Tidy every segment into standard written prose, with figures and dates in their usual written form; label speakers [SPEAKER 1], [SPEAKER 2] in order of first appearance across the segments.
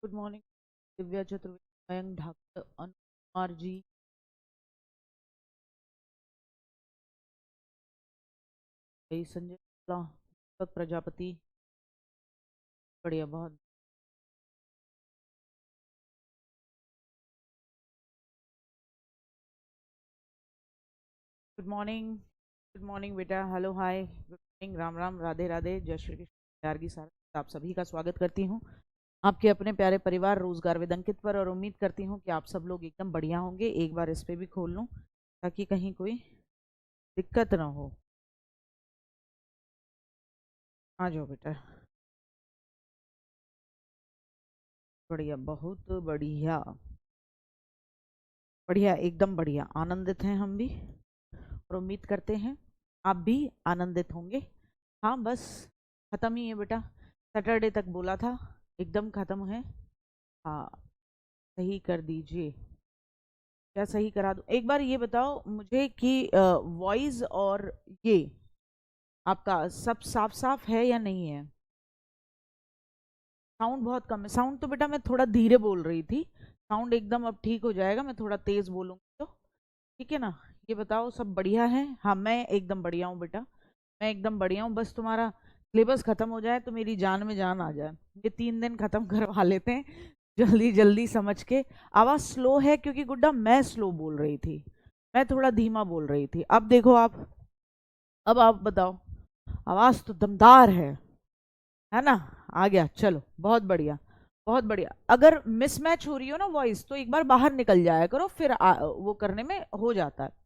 [SPEAKER 1] Good morning Divya Chaturvedi, Mayank Thakur, अनु कुमार जी, भाई संजय शुक्ला, दीपक प्रजापति। बढ़िया, बहुत। Good morning. गुड मॉर्निंग बेटा, hello hi, good morning, Ram Ram, Radhe Radhe, जय श्री कृष्ण, प्यार की सारा आप सभी का स्वागत करती हूँ आपके अपने प्यारे परिवार रोजगार विद अंकित पर। और उम्मीद करती हूँ कि आप सब लोग एकदम बढ़िया होंगे। एक बार इस पे भी खोल लूँ ताकि कहीं कोई दिक्कत ना हो। आ जाओ बेटा। बढ़िया, बहुत बढ़िया। बढ़िया, एकदम बढ़िया, आनंदित हैं हम भी। और उम्मीद करते हैं आप भी आनंदित होंगे। हाँ बस खत्म ही है बेटा, सैटरडे तक बोला था, एकदम खत्म है। हाँ, सही कर दीजिए। क्या सही करा दूं? एक बार ये बताओ मुझे कि वॉइस और ये आपका सब साफ साफ है या नहीं है? साउंड बहुत कम है। साउंड तो बेटा मैं थोड़ा धीरे बोल रही थी, साउंड एकदम अब ठीक हो जाएगा, मैं थोड़ा तेज बोलूंगी तो ठीक है ना। ये बताओ सब बढ़िया है? हाँ मैं एकदम बढ़िया हूँ बेटा, मैं एकदम बढ़िया हूँ। बस तुम्हारा सिलेबस खत्म हो जाए तो मेरी जान में जान आ जाए। ये 3 दिन खत्म करवा लेते हैं जल्दी जल्दी समझ के। आवाज स्लो है क्योंकि गुड्डा मैं स्लो बोल रही थी, मैं थोड़ा धीमा बोल रही थी। अब देखो आप, अब आप बताओ, आवाज तो दमदार है ना? आ गया, चलो बहुत बढ़िया, बहुत बढ़िया। अगर मिसमैच हो रही हो ना वॉइस तो एक बार बाहर निकल जाया करो, फिर वो करने में हो जाता है।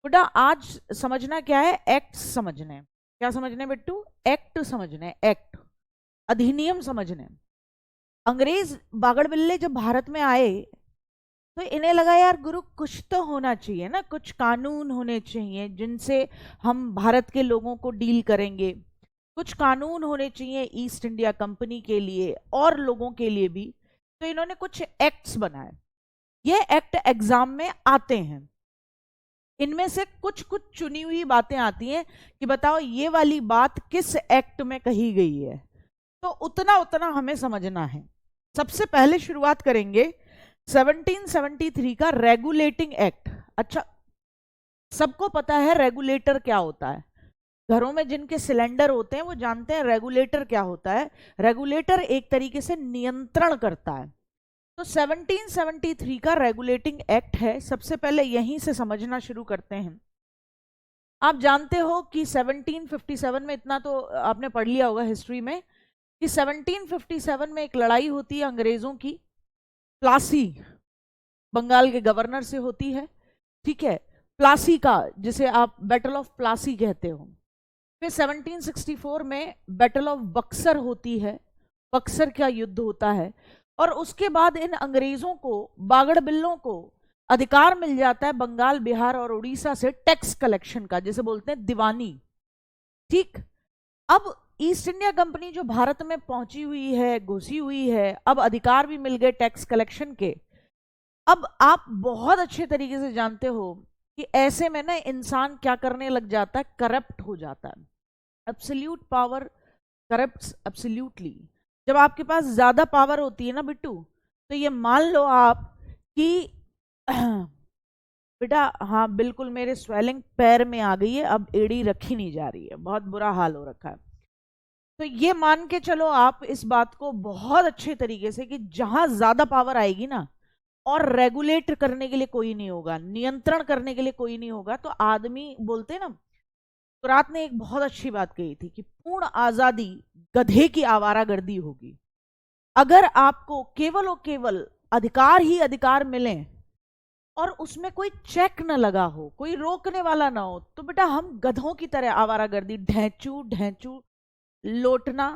[SPEAKER 1] बेटा आज समझना क्या है? एक्ट समझने हैं। क्या समझने हैं बिट्टू? एक्ट समझने हैं, एक्ट, अधिनियम समझने हैं। अंग्रेज बागड़ बिल्ले जब भारत में आए तो इन्हें लगा यार गुरु कुछ तो होना चाहिए ना, कुछ कानून होने चाहिए जिनसे हम भारत के लोगों को डील करेंगे। कुछ कानून होने चाहिए ईस्ट इंडिया कंपनी के लिए और लोगों के लिए भी। तो इन्होंने कुछ एक्ट्स बनाए। ये एक्ट एग्जाम में आते हैं। इनमें से कुछ कुछ चुनी हुई बातें आती हैं कि बताओ ये वाली बात किस एक्ट में कही गई है। तो उतना उतना हमें समझना है। सबसे पहले शुरुआत करेंगे 1773 का रेगुलेटिंग एक्ट। अच्छा, सबको पता है रेगुलेटर क्या होता है? घरों में जिनके सिलेंडर होते हैं वो जानते हैं रेगुलेटर क्या होता है। रेगुलेटर एक तरीके से नियंत्रण करता है। तो 1773 का रेगुलेटिंग एक्ट है, सबसे पहले यहीं से समझना शुरू करते हैं। आप जानते हो कि 1757 में, इतना तो आपने पढ़ लिया होगा हिस्ट्री में, कि 1757 में एक लड़ाई होती है अंग्रेजों की, प्लासी, बंगाल के गवर्नर से होती है। ठीक है, प्लासी का, जिसे आप बैटल ऑफ प्लासी कहते हो। फिर 1764 में बैटल ऑफ बक्सर होती है, बक्सर का युद्ध होता है। और उसके बाद इन अंग्रेजों को, बागड़ बिल्लों को अधिकार मिल जाता है बंगाल, बिहार और उड़ीसा से टैक्स कलेक्शन का, जिसे बोलते हैं दीवानी। ठीक। अब ईस्ट इंडिया कंपनी जो भारत में पहुंची हुई है, घुसी हुई है, अब अधिकार भी मिल गए टैक्स कलेक्शन के। अब आप बहुत अच्छे तरीके से जानते हो कि ऐसे में ना इंसान क्या करने लग जाता है, करप्ट हो जाता है। Absolute power corrupts absolutely. जब आपके पास ज्यादा पावर होती है ना बिट्टू, तो ये मान लो आप कि बेटा, हाँ बिल्कुल, मेरे स्वेलिंग पैर में आ गई है, अब एड़ी रखी नहीं जा रही है, बहुत बुरा हाल हो रखा है। तो ये मान के चलो आप इस बात को बहुत अच्छे तरीके से कि जहां ज्यादा पावर आएगी ना, और रेगुलेट करने के लिए कोई नहीं होगा, नियंत्रण करने के लिए कोई नहीं होगा, तो आदमी बोलते हैं ना, सुकरात ने एक बहुत अच्छी बात कही थी कि पूर्ण आजादी गधे की आवारागर्दी होगी। अगर आपको केवल और केवल अधिकार ही अधिकार मिले और उसमें कोई चेक न लगा हो, कोई रोकने वाला ना हो, तो बेटा हम गधों की तरह आवारागर्दी, ढैंचू ढैंचू लोटना,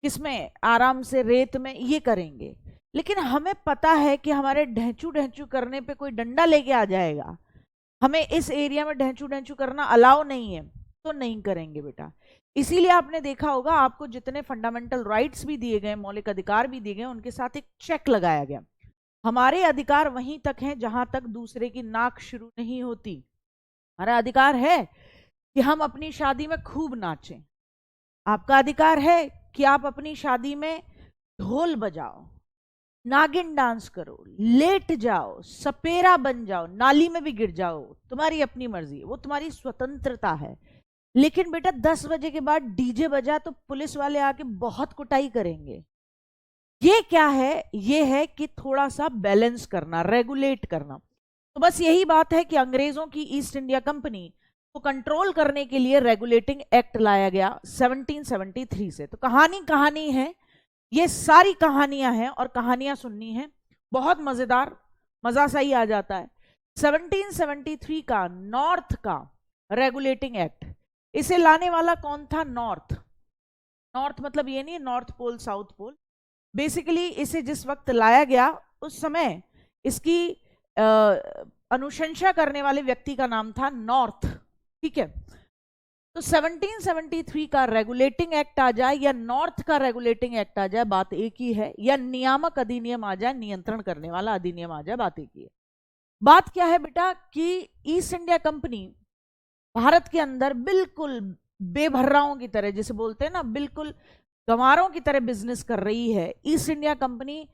[SPEAKER 1] किसमें, आराम से रेत में, ये करेंगे। लेकिन हमें पता है कि हमारे ढैंचू ढैंचू करने पे कोई डंडा लेके आ जाएगा, हमें इस एरिया में ढैंचू ढैंचू करना अलाउ नहीं है, तो नहीं करेंगे बेटा। इसीलिए आपने देखा होगा आपको जितने फंडामेंटल राइट्स भी दिए गए, मौलिक अधिकार भी दिए गए, उनके साथ एक चेक लगाया गया। हमारे अधिकार वहीं तक हैं जहां तक दूसरे की नाक शुरू नहीं होती। हमारा अधिकार है कि हम अपनी शादी में खूब नाचें। आपका अधिकार है कि आप अपनी शादी में ढोल बजाओ। नागिन डांस करो, लेट जाओ, सपेरा बन जाओ, नाली में भी गिर जाओ, तुम्हारी अपनी मर्जी, वो तुम्हारी स्वतंत्रता है। लेकिन बेटा 10 बजे के बाद डीजे बजा तो पुलिस वाले आके बहुत कुटाई करेंगे। ये क्या है? ये है कि थोड़ा सा बैलेंस करना, रेगुलेट करना। तो बस यही बात है कि अंग्रेजों की ईस्ट इंडिया कंपनी को कंट्रोल करने के लिए रेगुलेटिंग एक्ट लाया गया 1773 से। तो कहानी है, ये सारी कहानियां हैं और कहानियां सुननी है, बहुत मजेदार, मजा सा ही आ जाता है। 1773 का नॉर्थ का रेगुलेटिंग एक्ट, इसे लाने वाला कौन था? नॉर्थ। नॉर्थ मतलब ये नहीं north pole south pole, basically इसे जिस वक्त लाया गया उस समय इसकी अनुशंसा करने वाले व्यक्ति का नाम था नॉर्थ। ठीक है, तो 1773 का रेगुलेटिंग एक्ट आ जाए या नॉर्थ का रेगुलेटिंग एक्ट आ जाए, बात एक ही है, या नियामक अधिनियम आ जाए, नियंत्रण करने वाला अधिनियम आ जाए, बात एक ही है। बात क्या है बेटा कि ईस्ट इंडिया कंपनी भारत के अंदर बिल्कुल बेभर्राओं की तरह, जैसे बोलते हैं ना, बिल्कुल गंवारों की तरह बिजनेस कर रही है। ईस्ट इंडिया कंपनी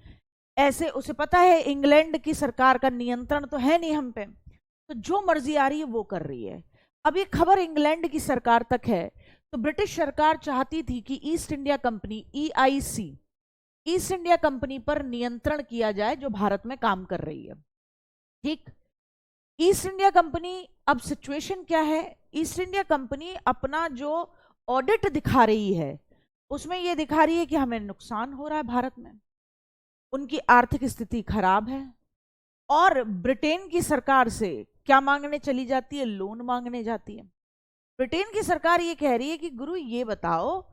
[SPEAKER 1] ऐसे, उसे पता है इंग्लैंड की सरकार का नियंत्रण तो है नहीं हम पे, तो जो मर्जी आ रही है वो कर रही है। अब ये खबर इंग्लैंड की सरकार तक है, तो ब्रिटिश सरकार चाहती थी कि east India company EIC, east India company पर नियंत्रण किया जाए जो भारत में काम कर रही है। ठीक, ईस्ट इंडिया कंपनी, अब सिचुएशन क्या है? ईस्ट इंडिया कंपनी अपना जो ऑडिट दिखा रही है उसमें यह दिखा रही है कि हमें नुकसान हो रहा है भारत में, उनकी आर्थिक स्थिति खराब है, और ब्रिटेन की सरकार से क्या मांगने चली जाती है? लोन मांगने जाती है। ब्रिटेन की सरकार ये कह रही है कि गुरु ये बताओ,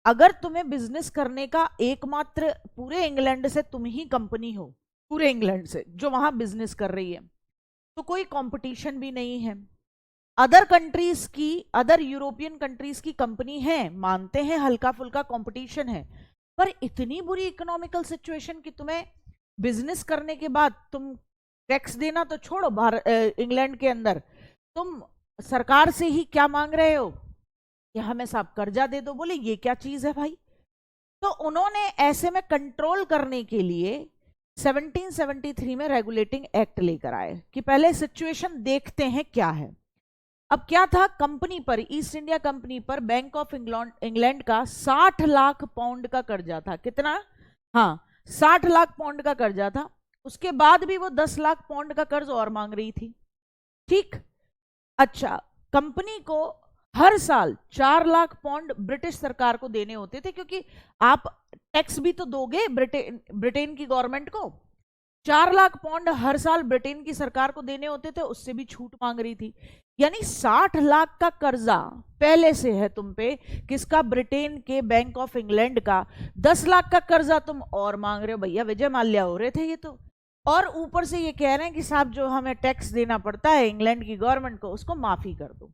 [SPEAKER 1] अगर तुम्हें बिजनेस करने का एकमात्र, पूरे इंग्लैंड से तुम ही कंपनी हो, पूरे इंग्लैंड से जो वहां बिजनेस कर रही है, तो कोई कंपटीशन भी नहीं है। अदर कंट्रीज की, अदर यूरोपियन कंट्रीज की कंपनी है, मानते हैं हल्का फुल्का कंपटीशन है, पर इतनी बुरी इकोनॉमिकल सिचुएशन कि तुम्हें बिजनेस करने के बाद तुम टैक्स देना तो छोड़ो, इंग्लैंड के अंदर तुम सरकार से ही क्या मांग रहे हो कि हमें साहब कर्जा दे दो। बोले ये क्या चीज है भाई? तो उन्होंने ऐसे में कंट्रोल करने के लिए 1773 में रेगुलेटिंग एक्ट लेकर आए कि पहले सिचुएशन देखते हैं क्या है। अब क्या था? कंपनी पर, ईस्ट इंडिया कंपनी पर बैंक ऑफ इंग्लैंड का 60 लाख पाउंड का कर्जा था। कितना? हाँ, 60 लाख पाउंड का कर्जा था। उसके बाद भी वो 10 लाख पाउंड का कर्ज और मांग रही थी। ठीक, अच्छा, कंपनी को हर साल 4 लाख पाउंड ब्रिटिश सरकार को देने होते थे, क्योंकि आप टैक्स भी तो दोगे ब्रिटेन की गवर्नमेंट को। 4 लाख पाउंड हर साल ब्रिटेन की सरकार को देने होते थे, उससे भी छूट मांग रही थी। यानी 60 लाख का कर्जा पहले से है तुम पे, किसका? ब्रिटेन के बैंक ऑफ इंग्लैंड का। 10 लाख का कर्जा तुम और मांग रहे हो। भैया विजय माल्या हो रहे थे ये तो। और ऊपर से ये कह रहे हैं कि साहब जो हमें टैक्स देना पड़ता है इंग्लैंड की गवर्नमेंट को, उसको माफी कर दो।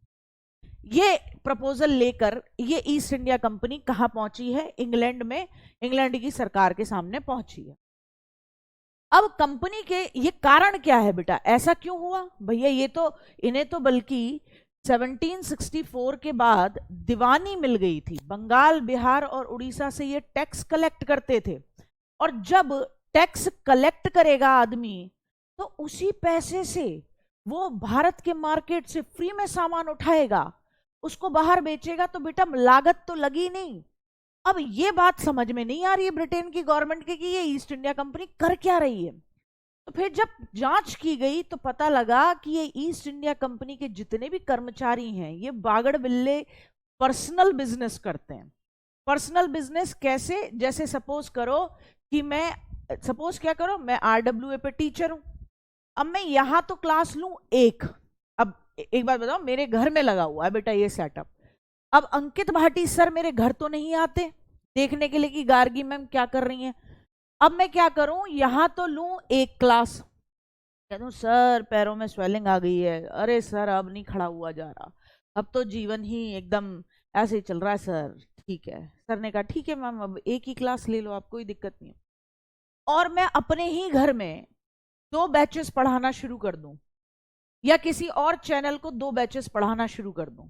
[SPEAKER 1] ये प्रपोजल लेकर ये ईस्ट इंडिया कंपनी कहां पहुंची है? इंग्लैंड में, इंग्लैंड की सरकार के सामने पहुंची है। अब कंपनी के ये कारण क्या है बेटा, ऐसा क्यों हुआ? भैया ये तो, इन्हें तो बल्कि 1764 के बाद दीवानी मिल गई थी। बंगाल, बिहार और उड़ीसा से ये टैक्स कलेक्ट करते थे, और जब टैक्स कलेक्ट करेगा आदमी तो उसी पैसे से वो भारत के मार्केट से फ्री में सामान उठाएगा, उसको बाहर बेचेगा, तो बेटा लागत तो लगी नहीं। अब ये बात समझ में नहीं आ रही है ब्रिटेन की गवर्नमेंट के कि ये ईस्ट इंडिया कंपनी कर क्या रही है। तो फिर जब जांच की गई तो पता लगा कि ये ईस्ट इंडिया कंपनी के जितने भी कर्मचारी हैं, ये बागड़ बिल्ले पर्सनल बिजनेस करते हैं। पर्सनल बिजनेस कैसे? जैसे सपोज करो कि मैं, सपोज क्या करो, मैं RWA पे टीचर हूं। अब मैं यहां तो क्लास लूं एक, अब एक बात बताओ, मेरे घर में लगा हुआ है बेटा ये सेटअप। अब अंकित भाटी सर मेरे घर तो नहीं आते देखने के लिए कि गार्गी मैम क्या कर रही हैं। अब मैं क्या करूं, यहां तो लूं एक क्लास, कह दूं सर पैरों में स्वेलिंग आ गई है, अरे सर अब नहीं खड़ा हुआ जा रहा, अब तो जीवन ही एकदम ऐसे ही चल रहा है सर। ठीक है, सर ने कहा ठीक है मैम अब एक ही क्लास ले लो, आप कोई दिक्कत नहीं। और मैं अपने ही घर में 2 बैचेस पढ़ाना शुरू कर दूं, या किसी और चैनल को 2 बैचेस पढ़ाना शुरू कर दूं,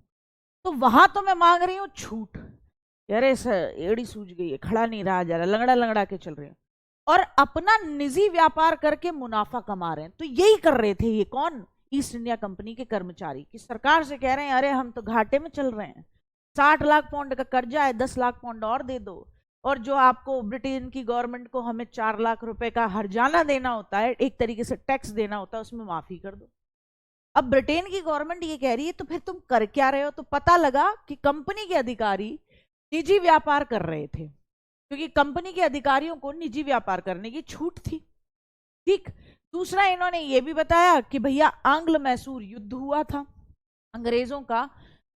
[SPEAKER 1] तो वहां तो मैं मांग रही हूं छूट। अरे सर एड़ी सूझ गई है, खड़ा नहीं रहा जा रहा, लंगड़ा लंगड़ा के चल रहे हैं। और अपना निजी व्यापार करके मुनाफा कमा रहे हैं। तो यही कर रहे थे ये कौन, ईस्ट इंडिया कंपनी के कर्मचारी, कि सरकार से कह रहे हैं अरे हम तो घाटे में चल रहे हैं, 60 लाख पाउंड का कर्जा है, 10 लाख पाउंड और दे दो, और जो आपको ब्रिटेन की गवर्नमेंट को हमें 4 लाख रुपए का हर्जाना देना होता है, एक तरीके से टैक्स देना होता है, उसमें माफी कर दो। अब ब्रिटेन की गवर्नमेंट ये कह रही है तो फिर तुम कर क्या रहे हो? तो पता लगा कि कंपनी के अधिकारी निजी व्यापार कर रहे थे, क्योंकि कंपनी के अधिकारियों को निजी व्यापार करने की छूट थी। ठीक। दूसरा इन्होंने ये भी बताया कि भैया आंग्ल मैसूर युद्ध हुआ था, अंग्रेजों का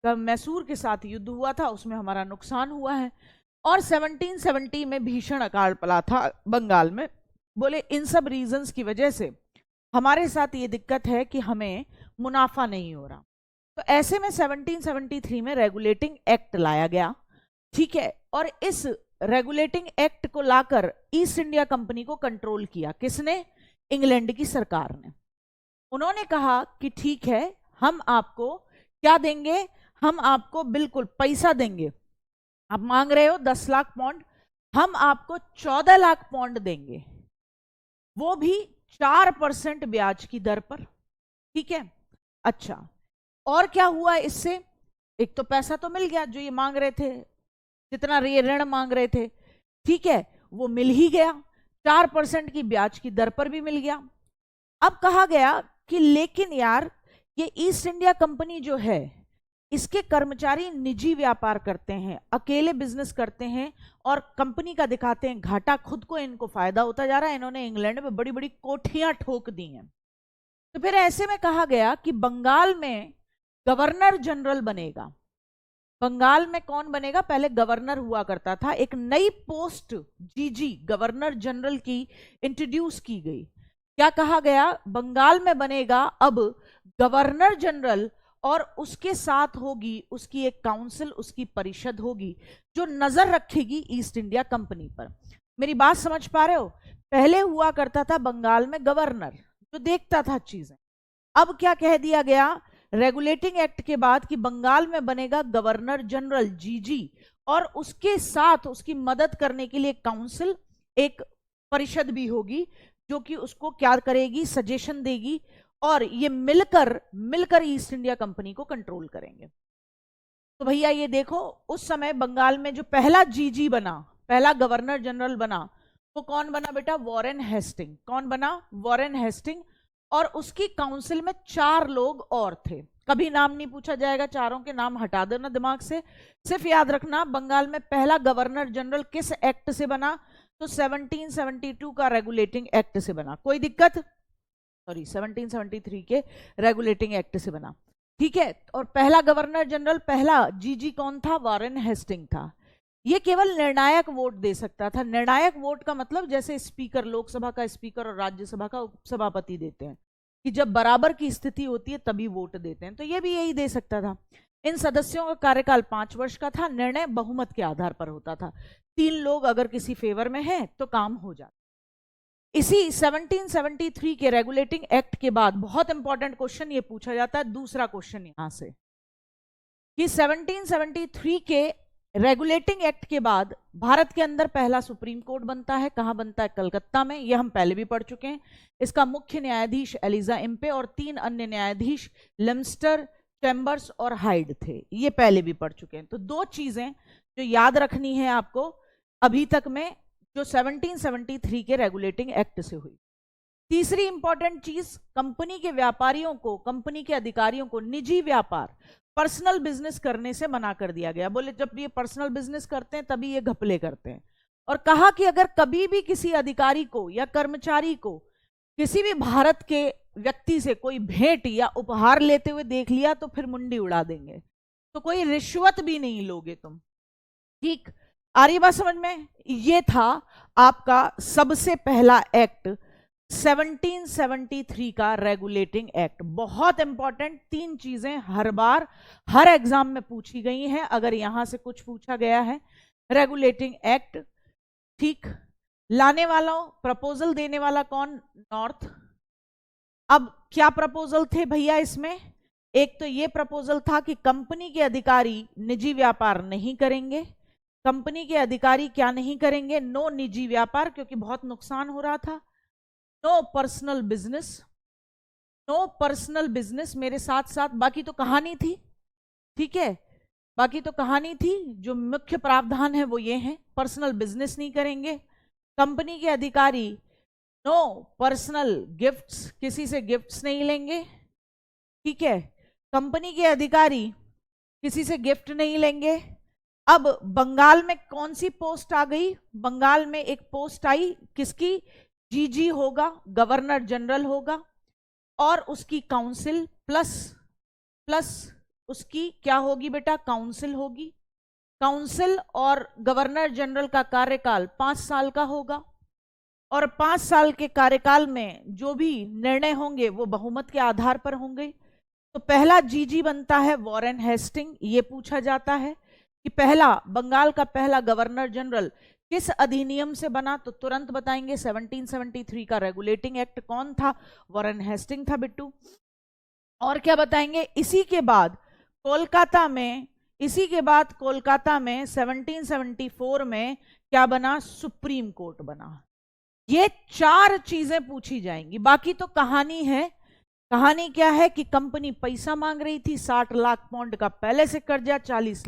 [SPEAKER 1] मैसूर के साथ युद्ध हुआ था, उसमें हमारा नुकसान हुआ है, और 1770 में भीषण अकाल पड़ा था बंगाल में। बोले इन सब रीजंस की वजह से हमारे साथ ये दिक्कत है कि हमें मुनाफा नहीं हो रहा। तो ऐसे में 1773 में रेगुलेटिंग एक्ट लाया गया। ठीक है। और इस रेगुलेटिंग एक्ट को लाकर ईस्ट इंडिया कंपनी को कंट्रोल किया। किसने? इंग्लैंड की सरकार ने। उन्होंने कहा कि ठीक है, हम आपको क्या देंगे? हम आपको बिल्कुल पैसा देंगे। आप मांग रहे हो 10 लाख पाउंड, हम आपको 14 लाख पाउंड देंगे, वो भी 4% ब्याज की दर पर। ठीक है। अच्छा, और क्या हुआ इससे? एक तो पैसा तो मिल गया जो ये मांग रहे थे, जितना ऋण मांग रहे थे, ठीक है, वो मिल ही गया, 4% की ब्याज की दर पर भी मिल गया। अब कहा गया कि लेकिन यार ये ईस्ट इंडिया कंपनी जो है, इसके कर्मचारी निजी व्यापार करते हैं, अकेले बिजनेस करते हैं, और कंपनी का दिखाते हैं घाटा, खुद को इनको फायदा होता जा रहा है। इन्होंने इंग्लैंड में बड़ी बड़ी कोठियां ठोक दी हैं। तो फिर ऐसे में कहा गया कि बंगाल में गवर्नर जनरल बनेगा। बंगाल में कौन बनेगा? पहले गवर्नर हुआ करता था, एक नई पोस्ट जीजी गवर्नर जनरल की इंट्रोड्यूस की गई। क्या कहा गया? बंगाल में बनेगा अब गवर्नर जनरल, और उसके साथ होगी उसकी एक काउंसिल, उसकी परिषद होगी जो नजर रखेगी ईस्ट इंडिया कंपनी पर। मेरी बात समझ पा रहे हो? पहले हुआ करता था बंगाल में गवर्नर जो देखता था चीजें। अब क्या कह दिया गया रेगुलेटिंग एक्ट के बाद कि बंगाल में बनेगा गवर्नर जनरल जीजी, और उसके साथ उसकी मदद करने के लिए काउंसिल, एक परिषद भी होगी जो कि उसको क्या करेगी? सजेशन देगी, और ये मिलकर ईस्ट इंडिया कंपनी को कंट्रोल करेंगे। तो भैया ये देखो, उस समय बंगाल में जो पहला जीजी बना, पहला गवर्नर जनरल बना, वो कौन बना बेटा? Warren Hastings. कौन बना? Warren Hasting. और उसकी काउंसिल में 4 लोग और थे। कभी नाम नहीं पूछा जाएगा, चारों के नाम हटा देना दिमाग से। सिर्फ याद रखना बंगाल में पहला गवर्नर जनरल किस एक्ट से बना? तो 1772 का रेगुलेटिंग एक्ट से बना। कोई दिक्कत? सॉरी, 1773 के रेगुलेटिंग एक्ट से बना। ठीक है। और पहला गवर्नर जनरल, पहला जीजी कौन था? वॉरेन हेस्टिंग था। ये केवल निर्णायक वोट दे सकता था। निर्णायक वोट का मतलब जैसे स्पीकर, लोकसभा का स्पीकर और राज्यसभा का उपसभापति देते हैं, कि जब बराबर की स्थिति होती है तभी वोट देते हैं, तो ये भी यही दे सकता था। इन सदस्यों का कार्यकाल 5 वर्ष का था। निर्णय बहुमत के आधार पर होता था। 3 लोग अगर किसी फेवर में हैं तो काम हो जाता। इसी 1773 के रेगुलेटिंग एक्ट के बाद बहुत इंपॉर्टेंट क्वेश्चन ये पूछा जाता है, दूसरा क्वेश्चन यहां से, कि 1773 के रेगुलेटिंग एक्ट के बाद भारत के अंदर पहला सुप्रीम कोर्ट बनता है। कहां बनता है? कलकत्ता में। यह हम पहले भी पढ़ चुके हैं। इसका मुख्य न्यायाधीश एलिजा इम्पे और 3 अन्य न्यायाधीश लेम्स्टर, चैम्बर्स और हाइड थे। ये पहले भी पढ़ चुके हैं। तो 2 चीजें जो याद रखनी है आपको अभी तक में, जो 1773 के रेगुलेटिंग एक्ट से हुई। तीसरी इंपॉर्टेंट चीज, कंपनी के व्यापारियों को, कंपनी के अधिकारियों को निजी व्यापार, पर्सनल बिजनेस करने से मना कर दिया गया। बोले जब ये पर्सनल बिजनेस करते हैं तभी ये घपले करते हैं। और कहा कि अगर कभी भी किसी अधिकारी को या कर्मचारी को किसी भी भारत के व्यक्ति से कोई भेंट या उपहार लेते हुए देख लिया तो फिर मुंडी उड़ा देंगे, तो कोई रिश्वत भी नहीं लोगे तुम। ठीक, आ रही बात समझ में? ये था आपका सबसे पहला एक्ट, 1773 का रेगुलेटिंग एक्ट। बहुत इंपॉर्टेंट 3 चीजें हर बार हर एग्जाम में पूछी गई हैं। अगर यहां से कुछ पूछा गया है, रेगुलेटिंग एक्ट। ठीक, लाने वाला, प्रपोजल देने वाला कौन? नॉर्थ। अब क्या प्रपोजल थे भैया इसमें? एक तो ये प्रपोजल था कि कंपनी के अधिकारी निजी व्यापार नहीं करेंगे। कंपनी के अधिकारी क्या नहीं करेंगे? नो निजी व्यापार, क्योंकि बहुत नुकसान हो रहा था। No personal business, no personal business मेरे साथ साथ बाकी तो कहानी थी, ठीक है, बाकी तो कहानी थी। जो मुख्य प्रावधान है वो ये है, पर्सनल बिजनेस नहीं करेंगे। कंपनी के अधिकारी नो पर्सनल गिफ्ट्स, किसी से गिफ्ट्स नहीं लेंगे, ठीक है। कंपनी के अधिकारी किसी से गिफ्ट नहीं लेंगे। अब बंगाल में कौन सी पोस्ट आ गई? बंगाल में एक पोस्ट आई, किसकी? जीजी होगा, गवर्नर जनरल होगा, और उसकी काउंसिल प्लस उसकी क्या होगी बेटा? काउंसिल होगी। काउंसिल और गवर्नर जनरल का कार्यकाल 5 साल का होगा, और 5 साल के कार्यकाल में जो भी निर्णय होंगे वो बहुमत के आधार पर होंगे। तो पहला जीजी बनता है वॉरेन हेस्टिंग। ये पूछा जाता है कि पहला बंगाल का पहला गवर्नर जनरल किस अधिनियम से बना, तो तुरंत बताएंगे 1773 का रेगुलेटिंग एक्ट। कौन था? वॉरेन हेस्टिंग था बिट्टू। और क्या बताएंगे? इसी के बाद कोलकाता में 1774 में क्या बना? सुप्रीम कोर्ट बना। ये 4 चीजें पूछी जाएंगी, बाकी तो कहानी है। कहानी क्या है कि कंपनी पैसा मांग रही थी, 60 लाख पाउंड का पहले से कर्जा, 10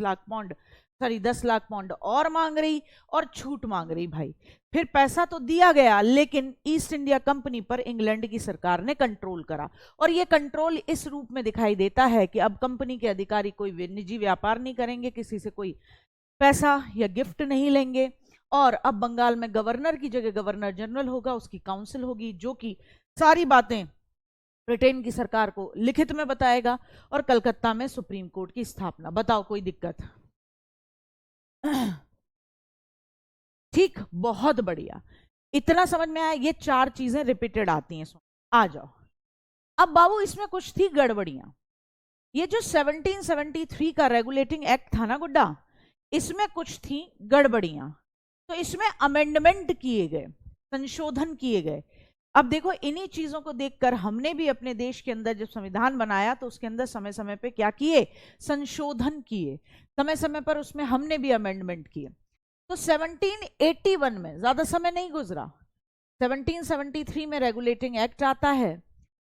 [SPEAKER 1] लाख पाउंड और मांग रही, और छूट मांग रही भाई। फिर पैसा तो दिया गया, लेकिन ईस्ट इंडिया कंपनी पर इंग्लैंड की सरकार ने कंट्रोल करा, और ये कंट्रोल इस रूप में दिखाई देता है कि अब कंपनी के अधिकारी कोई निजी व्यापार नहीं करेंगे, किसी से कोई पैसा या गिफ्ट नहीं लेंगे, और अब बंगाल में गवर्नर की जगह गवर्नर जनरल होगा, उसकी काउंसिल होगी, जो कि सारी बातें ब्रिटेन की सरकार को लिखित में बताएगा, और कलकत्ता में सुप्रीम कोर्ट की स्थापना। बताओ कोई दिक्कत? ठीक, बहुत बढ़िया, इतना समझ में आया। ये 4 चीजें रिपीटेड आती हैं। आ जाओ अब बाबू, इसमें कुछ थी गड़बड़ियां। ये जो 1773 का रेगुलेटिंग एक्ट था ना गुड्डा, इसमें कुछ थी गड़बड़ियां, तो इसमें अमेंडमेंट किए गए, संशोधन किए गए। अब देखो, इन्हीं चीजों को देखकर हमने भी अपने देश के अंदर जब संविधान बनाया तो उसके अंदर समय समय पे क्या किए? संशोधन किए, समय समय पर उसमें हमने भी अमेंडमेंट किए। तो 1781 में, ज्यादा समय नहीं गुजरा, 1773 में रेगुलेटिंग एक्ट आता है,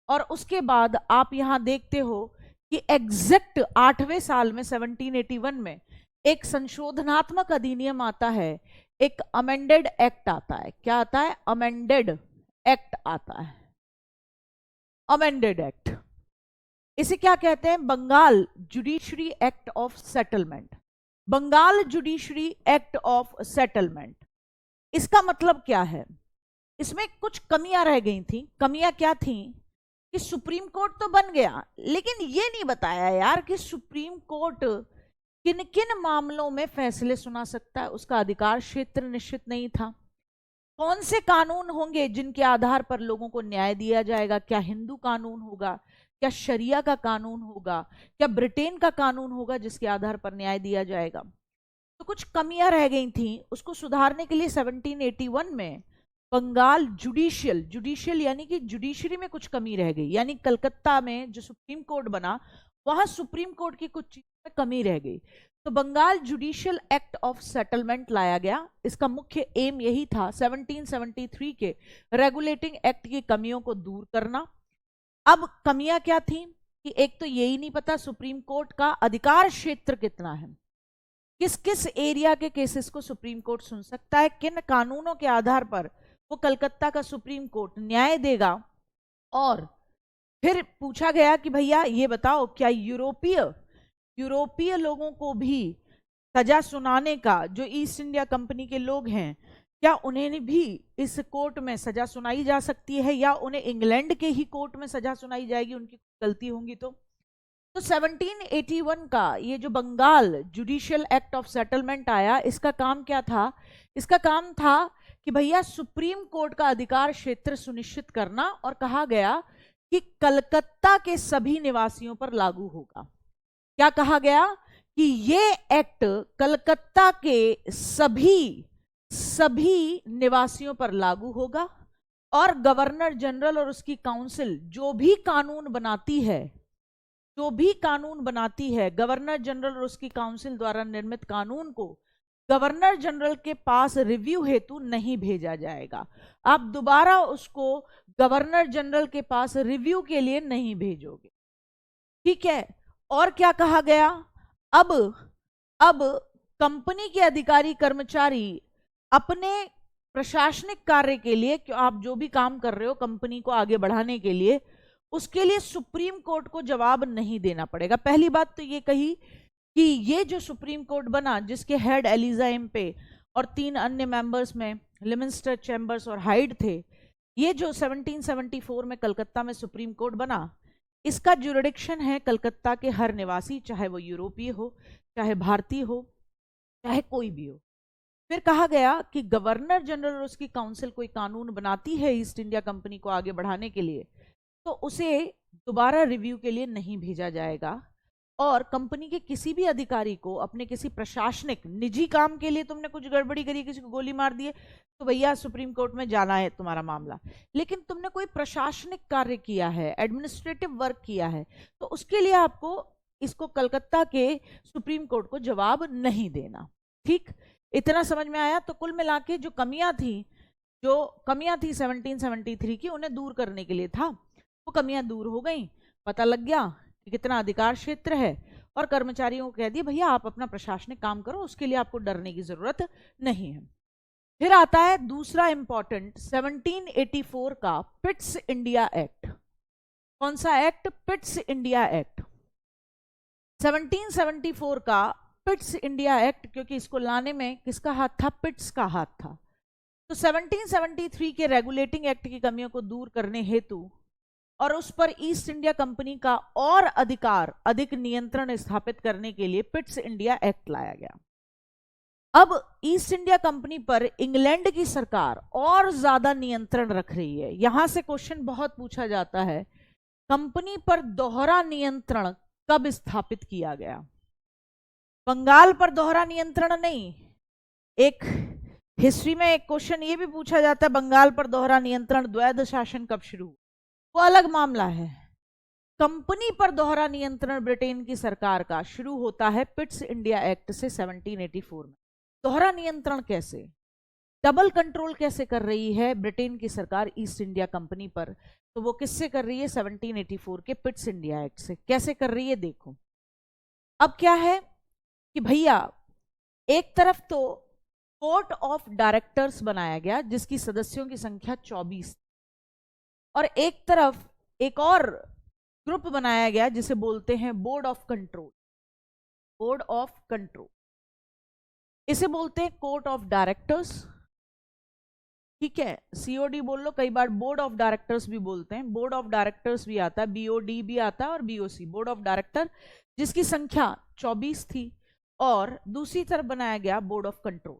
[SPEAKER 1] और उसके बाद आप यहां देखते हो कि एग्जैक्ट 8वें साल में 1781 में एक संशोधनात्मक अधिनियम आता है, एक अमेंडेड एक्ट आता है। क्या आता है? अमेंडेड एक्ट आता है। अमेंडेड एक्ट, इसे क्या कहते हैं? Bengal judiciary act of settlement. Bengal judiciary act of settlement, इसका मतलब क्या है? इसमें कुछ कमियां रह गई थी। कमियां क्या थी? कि सुप्रीम कोर्ट तो बन गया, लेकिन ये नहीं बताया यार कि सुप्रीम कोर्ट किन किन मामलों में फैसले सुना सकता है, उसका अधिकार क्षेत्र निश्चित नहीं था। कौन से कानून होंगे जिनके आधार पर लोगों को न्याय दिया जाएगा? क्या हिंदू कानून होगा, क्या शरिया का कानून होगा, क्या ब्रिटेन का कानून होगा जिसके आधार पर न्याय दिया जाएगा? तो कुछ कमियां रह गई थी, उसको सुधारने के लिए 1781 में बंगाल जुडिशियल यानी कि जुडिशरी में कुछ कमी रह गई, यानी कलकत्ता में जो सुप्रीम कोर्ट बना वहां सुप्रीम कोर्ट की कुछ चीजों में कमी रह गई। तो Bengal judicial act of settlement लाया गया। इसका मुख्य एम यही था 1773 के रेगुलेटिंग एक्ट की कमियों को दूर करना। अब कमियां क्या थी कि एक तो यही नहीं पता सुप्रीम कोर्ट का अधिकार क्षेत्र कितना है, किस किस एरिया के केसेस को सुप्रीम कोर्ट सुन सकता है, किन कानूनों के आधार पर वो कलकत्ता का सुप्रीम कोर्ट न्याय देगा। और फिर पूछा गया कि भैया ये बताओ, क्या यूरोपीय लोगों को भी सजा सुनाने का, जो ईस्ट इंडिया कंपनी के लोग हैं, क्या उन्हें भी इस कोर्ट में सजा सुनाई जा सकती है, या उन्हें इंग्लैंड के ही कोर्ट में सजा सुनाई जाएगी उनकी गलती होंगी तो? 1781 का ये जो Bengal judicial act of settlement आया, इसका काम क्या था? इसका काम था कि भैया सुप्रीम कोर्ट का अधिकार क्षेत्र सुनिश्चित करना, और कहा गया कि कलकत्ता के सभी निवासियों पर लागू होगा। क्या कहा गया? कि ये एक्ट कलकत्ता के सभी निवासियों पर लागू होगा, और गवर्नर जनरल और उसकी काउंसिल जो भी कानून बनाती है, गवर्नर जनरल और उसकी काउंसिल द्वारा निर्मित कानून को गवर्नर जनरल के पास रिव्यू हेतु नहीं भेजा जाएगा। आप दोबारा उसको गवर्नर जनरल के पास रिव्यू के लिए नहीं भेजोगे, ठीक है। और क्या कहा गया, अब कंपनी के अधिकारी कर्मचारी अपने प्रशासनिक कार्य के लिए, आप जो भी काम कर रहे हो कंपनी को आगे बढ़ाने के लिए, उसके लिए सुप्रीम कोर्ट को जवाब नहीं देना पड़ेगा। पहली बात तो ये कही कि ये जो सुप्रीम कोर्ट बना, जिसके हेड एलिजा एम्पे और 3 अन्य मेंबर्स में लिमिस्टर, चैम्बर्स और हाइड थे, ये जो 1774 में कलकत्ता में सुप्रीम कोर्ट बना, इसका जुरिडिक्शन है कलकत्ता के हर निवासी, चाहे वो यूरोपीय हो, चाहे भारतीय हो, चाहे कोई भी हो। फिर कहा गया कि गवर्नर जनरल और उसकी काउंसिल कोई कानून बनाती है ईस्ट इंडिया कंपनी को आगे बढ़ाने के लिए, तो उसे दोबारा रिव्यू के लिए नहीं भेजा जाएगा। और कंपनी के किसी भी अधिकारी को अपने किसी प्रशासनिक निजी काम के लिए तुमने कुछ गड़बड़ी करी, किसी को गोली मार दी है, तो भैया सुप्रीम कोर्ट में जाना है तुम्हारा मामला। लेकिन तुमने कोई प्रशासनिक कार्य किया है, एडमिनिस्ट्रेटिव वर्क किया है, तो उसके लिए आपको इसको कलकत्ता के सुप्रीम कोर्ट को जवाब नहीं देना। ठीक, इतना समझ में आया। तो कुल मिला के जो कमियां थी 1773 की, उन्हें दूर करने के लिए था, वो कमियां दूर हो गई। पता लग गया कि कितना अधिकार क्षेत्र है, और कर्मचारियों को कह दिया भैया आप अपना प्रशासनिक काम करो, उसके लिए आपको डरने की जरूरत नहीं है। फिर आता है दूसरा इंपॉर्टेंट 1784 का पिट्स इंडिया एक्ट। कौन सा एक्ट? Pitt's India act. 1774 का पिट्स इंडिया एक्ट, क्योंकि इसको लाने में किसका हाथ था? पिट्स का हाथ था। तो 1773 के रेगुलेटिंग एक्ट की कमियों को दूर करने हेतु और उस पर ईस्ट इंडिया कंपनी का और अधिक नियंत्रण स्थापित करने के लिए पिट्स इंडिया एक्ट लाया गया। अब ईस्ट इंडिया कंपनी पर इंग्लैंड की सरकार और ज्यादा नियंत्रण रख रही है। यहां से क्वेश्चन बहुत पूछा जाता है, कंपनी पर दोहरा नियंत्रण कब स्थापित किया गया? बंगाल पर दोहरा नियंत्रण नहीं। एक हिस्ट्री में एक क्वेश्चन ये भी पूछा जाता है, बंगाल पर दोहरा नियंत्रण, द्वैध शासन कब शुरू हुआ? वो अलग मामला है। कंपनी पर दोहरा नियंत्रण ब्रिटेन की सरकार का शुरू होता है पिट्स इंडिया एक्ट से 1784 में। दोहरा नियंत्रण कैसे, डबल कंट्रोल कैसे कर रही है ब्रिटेन की सरकार ईस्ट इंडिया कंपनी पर? तो वो किससे कर रही है? 1784 के पिट्स इंडिया एक्ट से। कैसे कर रही है देखो। अब क्या है कि भैया एक तरफ तो कोर्ट ऑफ डायरेक्टर्स बनाया गया जिसकी सदस्यों की संख्या 24, और एक तरफ एक और ग्रुप बनाया गया जिसे बोलते हैं board of control. Board of control, इसे बोलते हैं कोर्ट ऑफ डायरेक्टर्स, ठीक है। सीओडी बोल लो, कई बार बोर्ड ऑफ डायरेक्टर्स भी बोलते हैं। बोर्ड ऑफ डायरेक्टर्स भी आता है, बीओडी भी आता है और बीओसी, बोर्ड ऑफ डायरेक्टर, जिसकी संख्या 24 थी। और दूसरी तरफ बनाया गया board of control.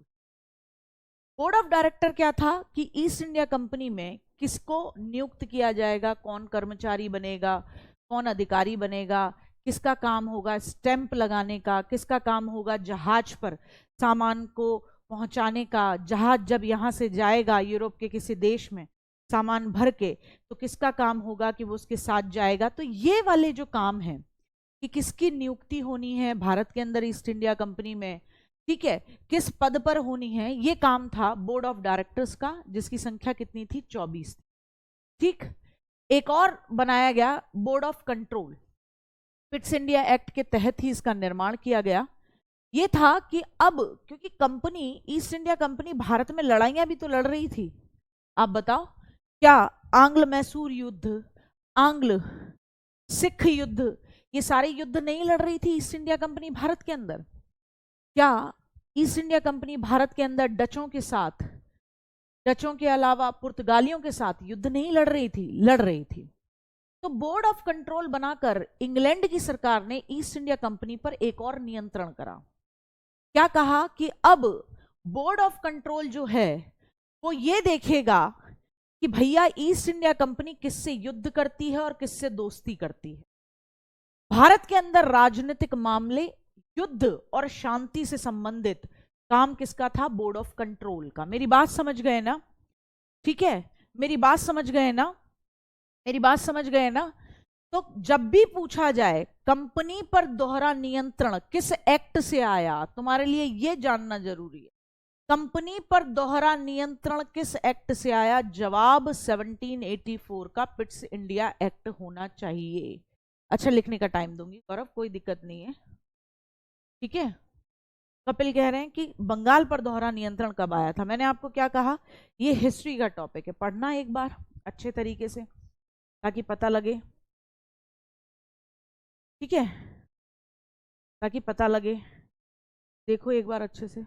[SPEAKER 1] Board of director क्या था कि ईस्ट इंडिया कंपनी में किसको नियुक्त किया जाएगा, कौन कर्मचारी बनेगा, कौन अधिकारी बनेगा, किसका काम होगा स्टैंप लगाने का, किसका काम होगा जहाज पर सामान को पहुंचाने का। जहाज जब यहां से जाएगा यूरोप के किसी देश में सामान भर के, तो किसका काम होगा कि वो उसके साथ जाएगा। तो ये वाले जो काम है कि किसकी नियुक्ति होनी है भारत के अंदर ईस्ट इंडिया कंपनी में, ठीक है, किस पद पर होनी है, ये काम था बोर्ड ऑफ डायरेक्टर्स का, जिसकी संख्या कितनी थी? 24। ठीक, एक और बनाया गया board of control. Pitt's India act के तहत ही इसका निर्माण किया गया। ये था कि अब क्योंकि company east India company Bharat में लड़ाइयां भी तो लड़ रही थी। आप बताओ, क्या आंग्ल मैसूर युद्ध, आंग्ल सिख युद्ध, ये सारे युद्ध नहीं लड़ रही थी ईस्ट इंडिया कंपनी भारत के अंदर? क्या ईस्ट इंडिया कंपनी भारत के अंदर डचों के साथ, डचों के अलावा पुर्तगालियों के साथ युद्ध नहीं लड़ रही थी? लड़ रही थी। तो बोर्ड ऑफ कंट्रोल बनाकर इंग्लैंड की सरकार ने ईस्ट इंडिया कंपनी पर एक और नियंत्रण करा। क्या कहा कि अब बोर्ड ऑफ कंट्रोल जो है वो ये देखेगा कि भैया ईस्ट इंडिया कंपनी किससे युद्ध करती है और किससे दोस्ती करती है। भारत के अंदर राजनीतिक मामले, युद्ध और शांति से संबंधित काम किसका था? बोर्ड ऑफ कंट्रोल का। मेरी बात समझ गए ना? ठीक है, मेरी बात समझ गए ना? मेरी बात समझ गए ना? तो जब भी पूछा जाए कंपनी पर दोहरा नियंत्रण किस एक्ट से आया, तुम्हारे लिए यह जानना जरूरी है। कंपनी पर दोहरा नियंत्रण किस एक्ट से आया? जवाब 1784 का पिट्स इंडिया एक्ट होना चाहिए। अच्छा, लिखने का टाइम दूंगी गौरव, कोई दिक्कत नहीं है, ठीक है। कपिल कह रहे हैं कि बंगाल पर दोहरा नियंत्रण कब आया था। मैंने आपको क्या कहा, ये हिस्ट्री का टॉपिक है, पढ़ना एक बार अच्छे तरीके से ताकि पता लगे, ठीक है, ताकि पता लगे। देखो एक बार अच्छे से।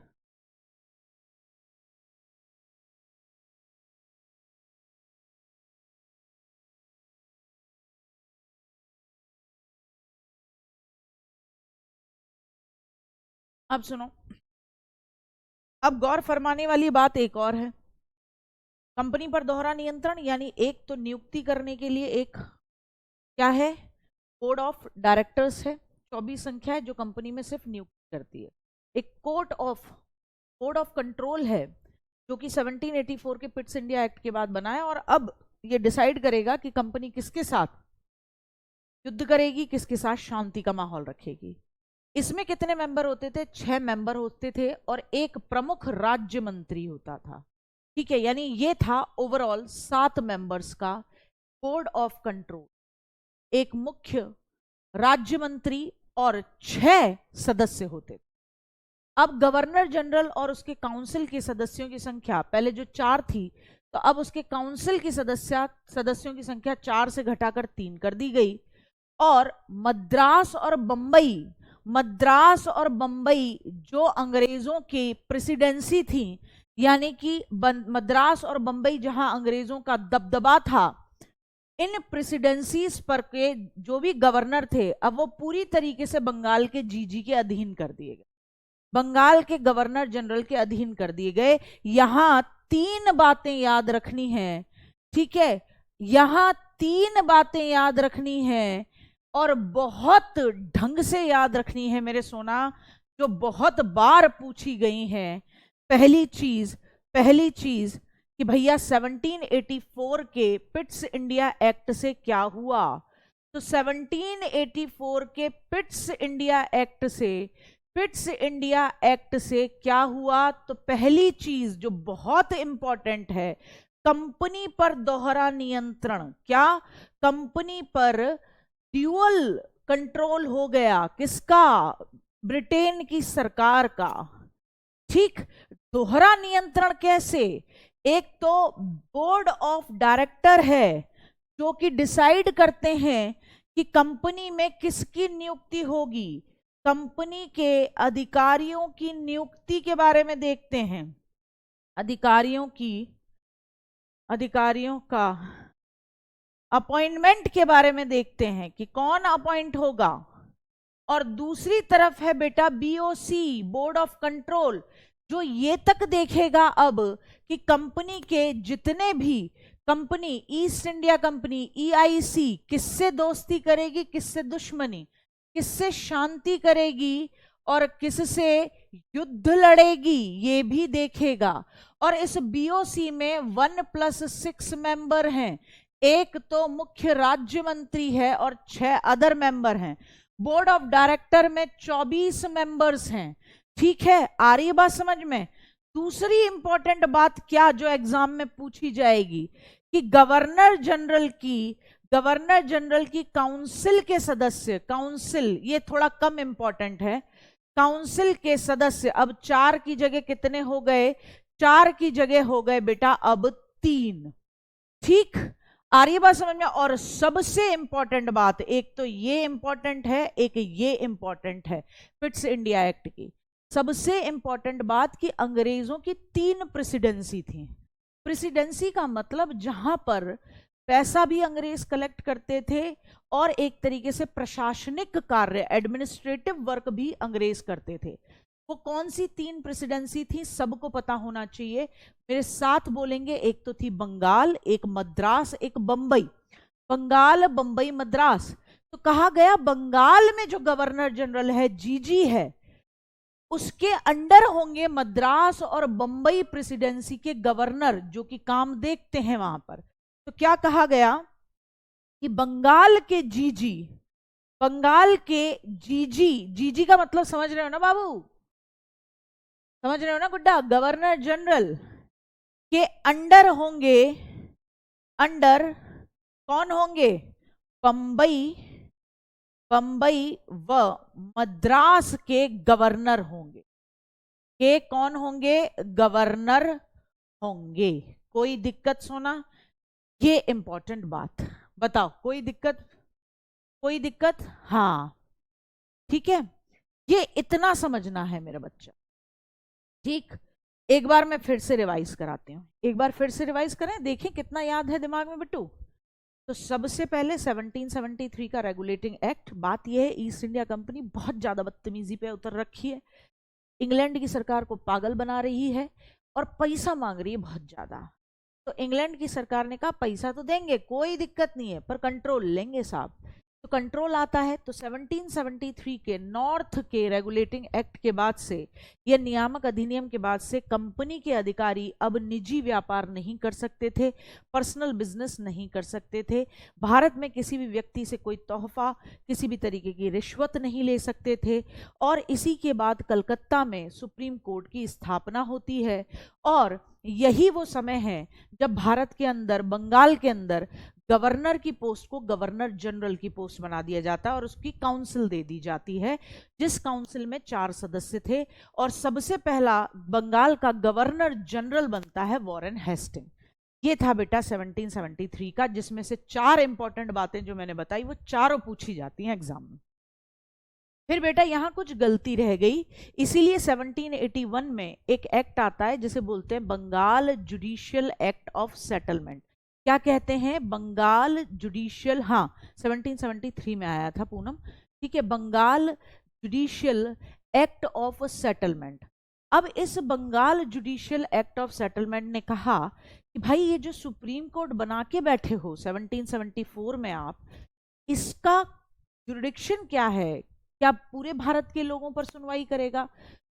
[SPEAKER 1] अब सुनो, अब गौर फरमाने वाली बात एक और है। कंपनी पर दोहरा नियंत्रण यानी एक तो नियुक्ति करने के लिए एक क्या है, बोर्ड ऑफ डायरेक्टर्स है, 24 संख्या है, जो कंपनी में सिर्फ नियुक्ति करती है। एक बोर्ड ऑफ कंट्रोल है जो कि 1784 के पिट्स इंडिया एक्ट के बाद बना है, और अब ये डिसाइड करेगा कि कंपनी किसके साथ युद्ध करेगी, किसके साथ शांति का माहौल रखेगी। इसमें कितने मेंबर होते थे? 6 मेंबर होते थे और एक प्रमुख राज्य मंत्री होता था, ठीक है। यानी ये था ओवरऑल 7 मेंबर्स का बोर्ड ऑफ कंट्रोल, एक मुख्य राज्य मंत्री और 6 सदस्य होते थे। अब गवर्नर जनरल और उसके काउंसिल के सदस्यों की संख्या पहले जो 4 थी, तो अब उसके काउंसिल की सदस्यों की संख्या 4 से घटाकर 3 कर दी गई। और मद्रास और बंबई जो अंग्रेजों की प्रेसिडेंसी थी, यानी कि मद्रास और बंबई जहां अंग्रेजों का दबदबा था, इन प्रेसिडेंसीज पर के जो भी गवर्नर थे अब वो पूरी तरीके से बंगाल के जीजी के अधीन कर दिए गए, बंगाल के गवर्नर जनरल के अधीन कर दिए गए। यहां 3 बातें याद रखनी है, ठीक है, यहां 3 बातें याद रखनी है और बहुत ढंग से याद रखनी है मेरे सोना, जो बहुत बार पूछी गई हैं। पहली चीज कि भैया 1784 के पिट्स इंडिया एक्ट से क्या हुआ। तो 1784 के पिट्स इंडिया एक्ट से क्या हुआ? तो पहली चीज जो बहुत इंपॉर्टेंट है, कंपनी पर दोहरा नियंत्रण। क्या? कंपनी पर ड्यूअल कंट्रोल हो गया, किसका? ब्रिटेन की सरकार का, ठीक। दोहरा नियंत्रण कैसे? एक तो बोर्ड ऑफ डायरेक्टर है जो कि डिसाइड करते हैं कि कंपनी में किसकी नियुक्ति होगी। कंपनी के अधिकारियों की नियुक्ति के बारे में देखते हैं, अधिकारियों का अपॉइंटमेंट के बारे में देखते हैं कि कौन अपॉइंट होगा। और दूसरी तरफ है बेटा बीओसी, बोर्ड ऑफ कंट्रोल, जो ये तक देखेगा अब कि कंपनी के जितने भी company, east India company EIC, किससे दोस्ती करेगी, किससे दुश्मनी, किससे शांति करेगी और किससे युद्ध लड़ेगी, ये भी देखेगा। और इस BOC में 1+6 मेंबर हैं, एक तो मुख्य राज्य मंत्री है और 6 अदर मेंबर हैं। बोर्ड ऑफ डायरेक्टर में 24 मेंबर्स हैं, ठीक है। आ रही बात समझ में? दूसरी इंपॉर्टेंट बात क्या जो एग्जाम में पूछी जाएगी कि गवर्नर जनरल की काउंसिल के सदस्य, काउंसिल ये थोड़ा कम इंपॉर्टेंट है, काउंसिल के सदस्य अब 4 की जगह कितने हो गए? 4 की जगह हो गए बेटा अब 3, ठीक। आ रही बात समझ में? और सबसे इंपॉर्टेंट बात, एक तो ये इंपॉर्टेंट है, एक ये इंपॉर्टेंट है पिट्स इंडिया एक्ट की। सबसे इंपॉर्टेंट बात कि अंग्रेजों की 3 प्रेसिडेंसी थी। प्रेसिडेंसी का मतलब जहां पर पैसा भी अंग्रेज कलेक्ट करते थे और एक तरीके से प्रशासनिक कार्य, एडमिनिस्ट्रेटिव वर्क भी अंग्रेज करते थे। वो कौन सी 3 प्रेसिडेंसी थी, सबको पता होना चाहिए, मेरे साथ बोलेंगे। एक तो थी बंगाल, एक मद्रास, एक बंबई। बंगाल, बंबई, मद्रास। तो कहा गया बंगाल में जो गवर्नर जनरल है, जीजी है, उसके अंडर होंगे मद्रास और बंबई प्रेसिडेंसी के गवर्नर, जो कि काम देखते हैं वहां पर। तो क्या कहा गया कि बंगाल के जीजी, बंगाल के जीजी, जीजी का मतलब समझ रहे हो ना बाबू, समझ रहे हो ना गुड्डा, गवर्नर जनरल के अंडर होंगे, अंडर कौन होंगे, बंबई, बंबई व मद्रास के गवर्नर होंगे, के कौन होंगे, गवर्नर होंगे। कोई दिक्कत सोना, ये इंपॉर्टेंट बात बताओ, कोई दिक्कत, कोई दिक्कत, हाँ ठीक है, ये इतना समझना है मेरा बच्चा, ठीक। एक बार मैं फिर से रिवाइज कराती हूँ, एक बार फिर से रिवाइज करें, देखें कितना याद है दिमाग में बिट्टू। तो सबसे पहले 1773 का रेगुलेटिंग एक्ट, बात यह है ईस्ट इंडिया कंपनी बहुत ज्यादा बदतमीजी पे उतर रखी है, इंग्लैंड की सरकार को पागल बना रही है और पैसा मांग रही है बहुत ज्यादा। तो इंग्लैंड की सरकार ने कहा पैसा तो देंगे, कोई दिक्कत नहीं है, पर कंट्रोल लेंगे साहब। तो कंट्रोल आता है, तो 1773 के नॉर्थ के रेगुलेटिंग एक्ट के बाद से, यह नियामक अधिनियम के बाद से, कंपनी के अधिकारी अब निजी व्यापार नहीं कर सकते थे, पर्सनल बिजनेस नहीं कर सकते थे, भारत में किसी भी व्यक्ति से कोई तोहफा, किसी भी तरीके की रिश्वत नहीं ले सकते थे। और इसी के बाद कलकत्ता में सुप्रीम कोर्ट की स्थापना होती है, और यही वो समय है जब भारत के अंदर, बंगाल के अंदर गवर्नर की पोस्ट को गवर्नर जनरल की पोस्ट बना दिया जाता है और उसकी काउंसिल दे दी जाती है, जिस काउंसिल में 4 सदस्य थे, और सबसे पहला बंगाल का गवर्नर जनरल बनता है वॉरेन हेस्टिंग। ये था बेटा 1773 का, जिसमें से 4 इंपॉर्टेंट बातें जो मैंने बताई वो चारों पूछी जाती हैं एग्जाम में। फिर बेटा यहां कुछ गलती रह गई, इसीलिए 1781 में एक एक्ट आता है जिसे बोलते हैं Bengal judicial act of settlement. क्या कहते हैं, बंगाल जुडिशियल, हाँ 1773 में आया था पूनम, ठीक है, Bengal judicial act of settlement. अब इस Bengal judicial act of settlement ने कहा कि भाई ये जो सुप्रीम कोर्ट बना के बैठे हो 1774 में आप, इसका जुरिडिक्शन क्या है, क्या पूरे भारत के लोगों पर सुनवाई करेगा।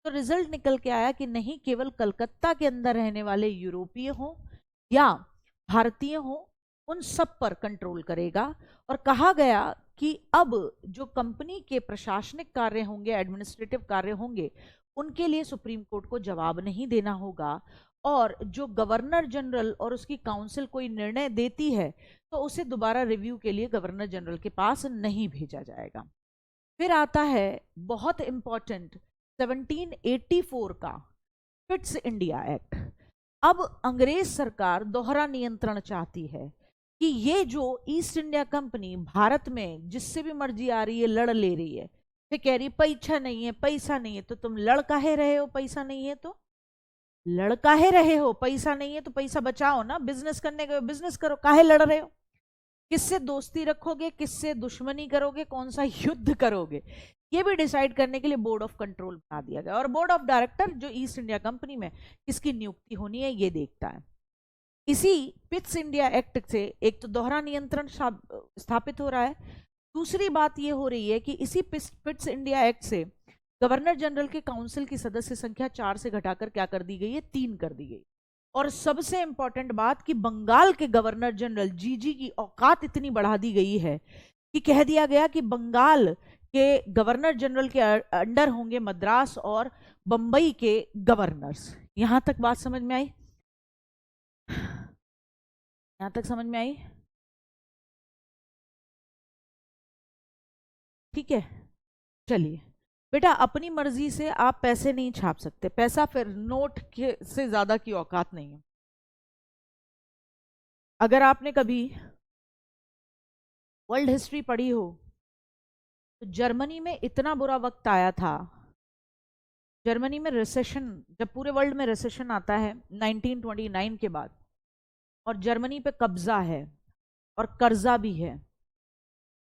[SPEAKER 1] तो रिजल्ट निकल के आया कि नहीं, केवल कलकत्ता के अंदर रहने वाले यूरोपीय हो या भारतीय हो, उन सब पर कंट्रोल करेगा। और कहा गया कि अब जो कंपनी के प्रशासनिक कार्य होंगे, एडमिनिस्ट्रेटिव कार्य होंगे, उनके लिए सुप्रीम कोर्ट को जवाब नहीं देना होगा, और जो गवर्नर जनरल और उसकी काउंसिल कोई निर्णय देती है तो उसे दोबारा रिव्यू के लिए गवर्नर जनरल के पास नहीं भेजा जाएगा। फिर आता है बहुत इंपॉर्टेंट 1784 का फिट्स इंडिया एक्ट। अब अंग्रेज सरकार दोहरा नियंत्रण चाहती है कि ये जो ईस्ट इंडिया कंपनी भारत में जिससे भी मर्जी आ रही है लड़ ले रही है, फिर कह रही पैसा नहीं है, पैसा नहीं है, तो तुम लड़ काहे रहे हो, पैसा नहीं है तो लड़ काहे रहे हो, पैसा नहीं है तो पैसा बचाओ ना, बिजनेस करने का बिजनेस करो, काहे लड़ रहे हो, किससे दोस्ती रखोगे, किससे दुश्मनी करोगे, कौन सा युद्ध करोगे, ये भी डिसाइड करने के लिए बोर्ड ऑफ कंट्रोल बना दिया गया। और बोर्ड ऑफ डायरेक्टर जो ईस्ट इंडिया कंपनी में किसकी नियुक्ति होनी है ये देखता है। इसी पिट्स इंडिया एक्ट से एक तो दोहरा नियंत्रण स्थापित हो रहा है, दूसरी बात ये हो रही है कि इसी पिट्स इंडिया एक्ट से गवर्नर जनरल के काउंसिल की सदस्य संख्या 4 से घटाकर क्या कर दी गई है, 3 कर दी गई। और सबसे इंपॉर्टेंट बात कि बंगाल के गवर्नर जनरल जीजी की औकात इतनी बढ़ा दी गई है कि कह दिया गया कि बंगाल के गवर्नर जनरल के अंडर होंगे मद्रास और बंबई के गवर्नर्स। यहां तक बात समझ में आई, यहां तक समझ में आई, ठीक है। चलिए बेटा, अपनी मर्जी से आप पैसे नहीं छाप सकते, पैसा फिर नोट के से ज्यादा की औकात नहीं है। अगर आपने कभी वर्ल्ड हिस्ट्री पढ़ी हो तो जर्मनी में इतना बुरा वक्त आया था, जर्मनी में रिसेशन, जब पूरे वर्ल्ड में रिसेशन आता है 1929 के बाद, और जर्मनी पे कब्जा है और कर्जा भी है,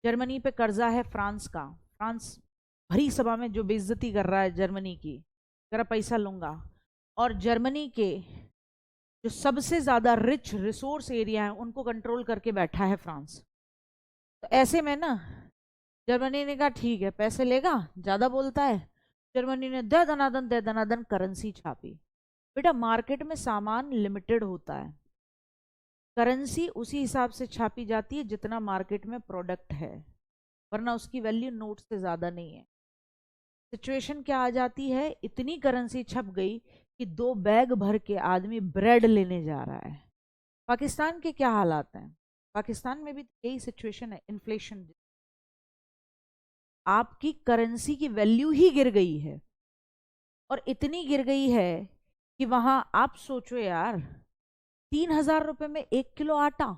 [SPEAKER 1] जर्मनी पे कर्जा है फ्रांस का, फ्रांस भरी सभा में जो बेइज्जती कर रहा है जर्मनी की, जरा पैसा लूंगा, और जर्मनी के जो सबसे ज्यादा रिच रिसोर्स एरिया है उनको कंट्रोल करके बैठा है फ्रांस। तो ऐसे में ना जर्मनी ने कहा ठीक है, पैसे लेगा, ज्यादा बोलता है, जर्मनी ने दे दनादन करेंसी छापी। बेटा मार्केट में सामान लिमिटेड होता है, करेंसी उसी हिसाब से छापी जाती है जितना मार्केट में प्रोडक्ट है, वरना उसकी वैल्यू नोट से ज्यादा नहीं है। सिचुएशन क्या आ जाती है, इतनी करेंसी छप गई कि 2 बैग भर के आदमी ब्रेड लेने जा रहा है। पाकिस्तान के क्या हालात हैं, पाकिस्तान में भी यही सिचुएशन है, इन्फ्लेशन। आपकी करेंसी की वैल्यू ही गिर गई है, और इतनी गिर गई है कि वहां आप सोचो यार, 3,000 रुपए में 1 किलो आटा,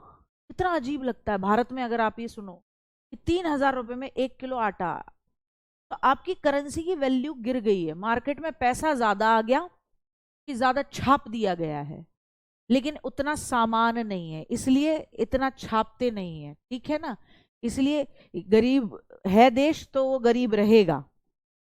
[SPEAKER 1] कितना अजीब लगता है भारत में। अगर आप ये सुनो कि 3,000 रुपए में 1 किलो आटा, तो आपकी करेंसी की वैल्यू गिर गई है। मार्केट में पैसा ज्यादा आ गया कि ज्यादा छाप दिया गया है, लेकिन उतना सामान नहीं है, इसलिए इतना छापते नहीं है, ठीक है ना। इसलिए गरीब है देश तो वो गरीब रहेगा,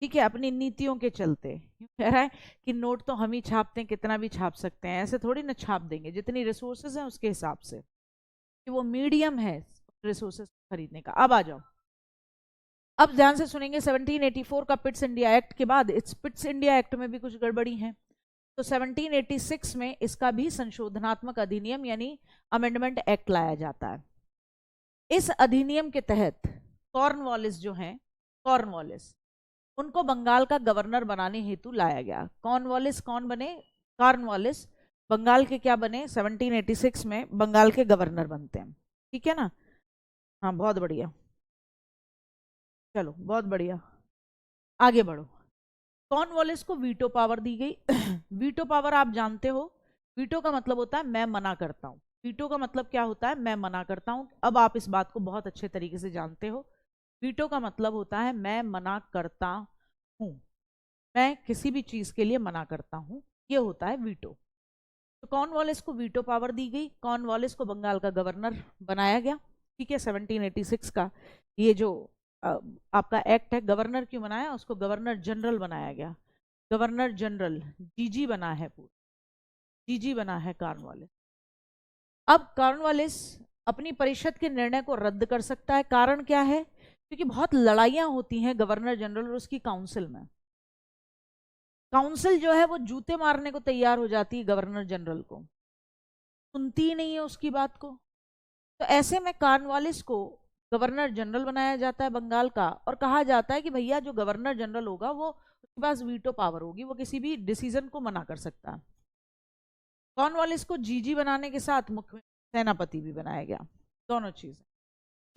[SPEAKER 1] ठीक है, अपनी नीतियों के चलते। कह रहा है कि नोट तो हम ही छापते हैं, कितना भी छाप सकते हैं, ऐसे थोड़ी ना छाप देंगे, जितनी रिसोर्सेज हैं उसके हिसाब से, कि वो मीडियम है रिसोर्सेज खरीदने का। अब आ जाओ, अब ध्यान से सुनेंगे। 1784 का पिट्स इंडिया एक्ट के बाद, इस पिट्स इंडिया एक्ट में भी कुछ गड़बड़ी है, तो 1786 में इसका भी संशोधनात्मक अधिनियम यानी अमेंडमेंट एक्ट लाया जाता है। इस अधिनियम के तहत कॉर्नवालिस जो हैं, कॉर्नवालिस, उनको बंगाल का गवर्नर बनाने हेतु लाया गया। कॉर्नवालिस कौन बने, कॉर्नवालिस बंगाल के क्या बने, 1786 में बंगाल के गवर्नर बनते हैं, ठीक है ना। हाँ बहुत बढ़िया, चलो बहुत बढ़िया, आगे बढ़ो। कॉर्नवालिस को वीटो पावर दी गई। वीटो पावर आप जानते हो, वीटो का मतलब होता है मैं मना करता हूं। वीटो का मतलब क्या होता है, मैं मना करता हूं। अब आप इस बात को बहुत अच्छे तरीके से जानते हो, वीटो का मतलब होता है मैं मना करता हूं, मैं किसी भी चीज के लिए मना करता हूं, ये होता है वीटो। तो कॉर्नवालिस को वीटो पावर दी गई, कॉर्नवालिस को बंगाल का गवर्नर बनाया गया, ठीक है। 1786 का ये जो आपका एक्ट है, गवर्नर क्यों बनाया, उसको गवर्नर जनरल बनाया गया, गवर्नर जनरल, जीजी बना है, पूरा जीजी बना है कॉर्नवालिस। अब कॉर्नवालिस अपनी परिषद के निर्णय को रद्द कर सकता है, कारण क्या है, क्योंकि बहुत लड़ाइयां होती हैं गवर्नर जनरल और उसकी काउंसिल में। काउंसिल जो है वो जूते मारने को तैयार हो जाती है गवर्नर जनरल को, सुनती ही नहीं है उसकी बात को। तो ऐसे में कॉर्नवालिस को गवर्नर जनरल बनाया जाता है बंगाल का, और कहा जाता है कि भैया जो गवर्नर जनरल होगा वो, उसके पास वीटो पावर होगी, वो किसी भी डिसीजन को मना कर सकता है। कॉर्नवालिस को जीजी बनाने के साथ मुख्य सेनापति भी बनाया गया, दोनों चीजें,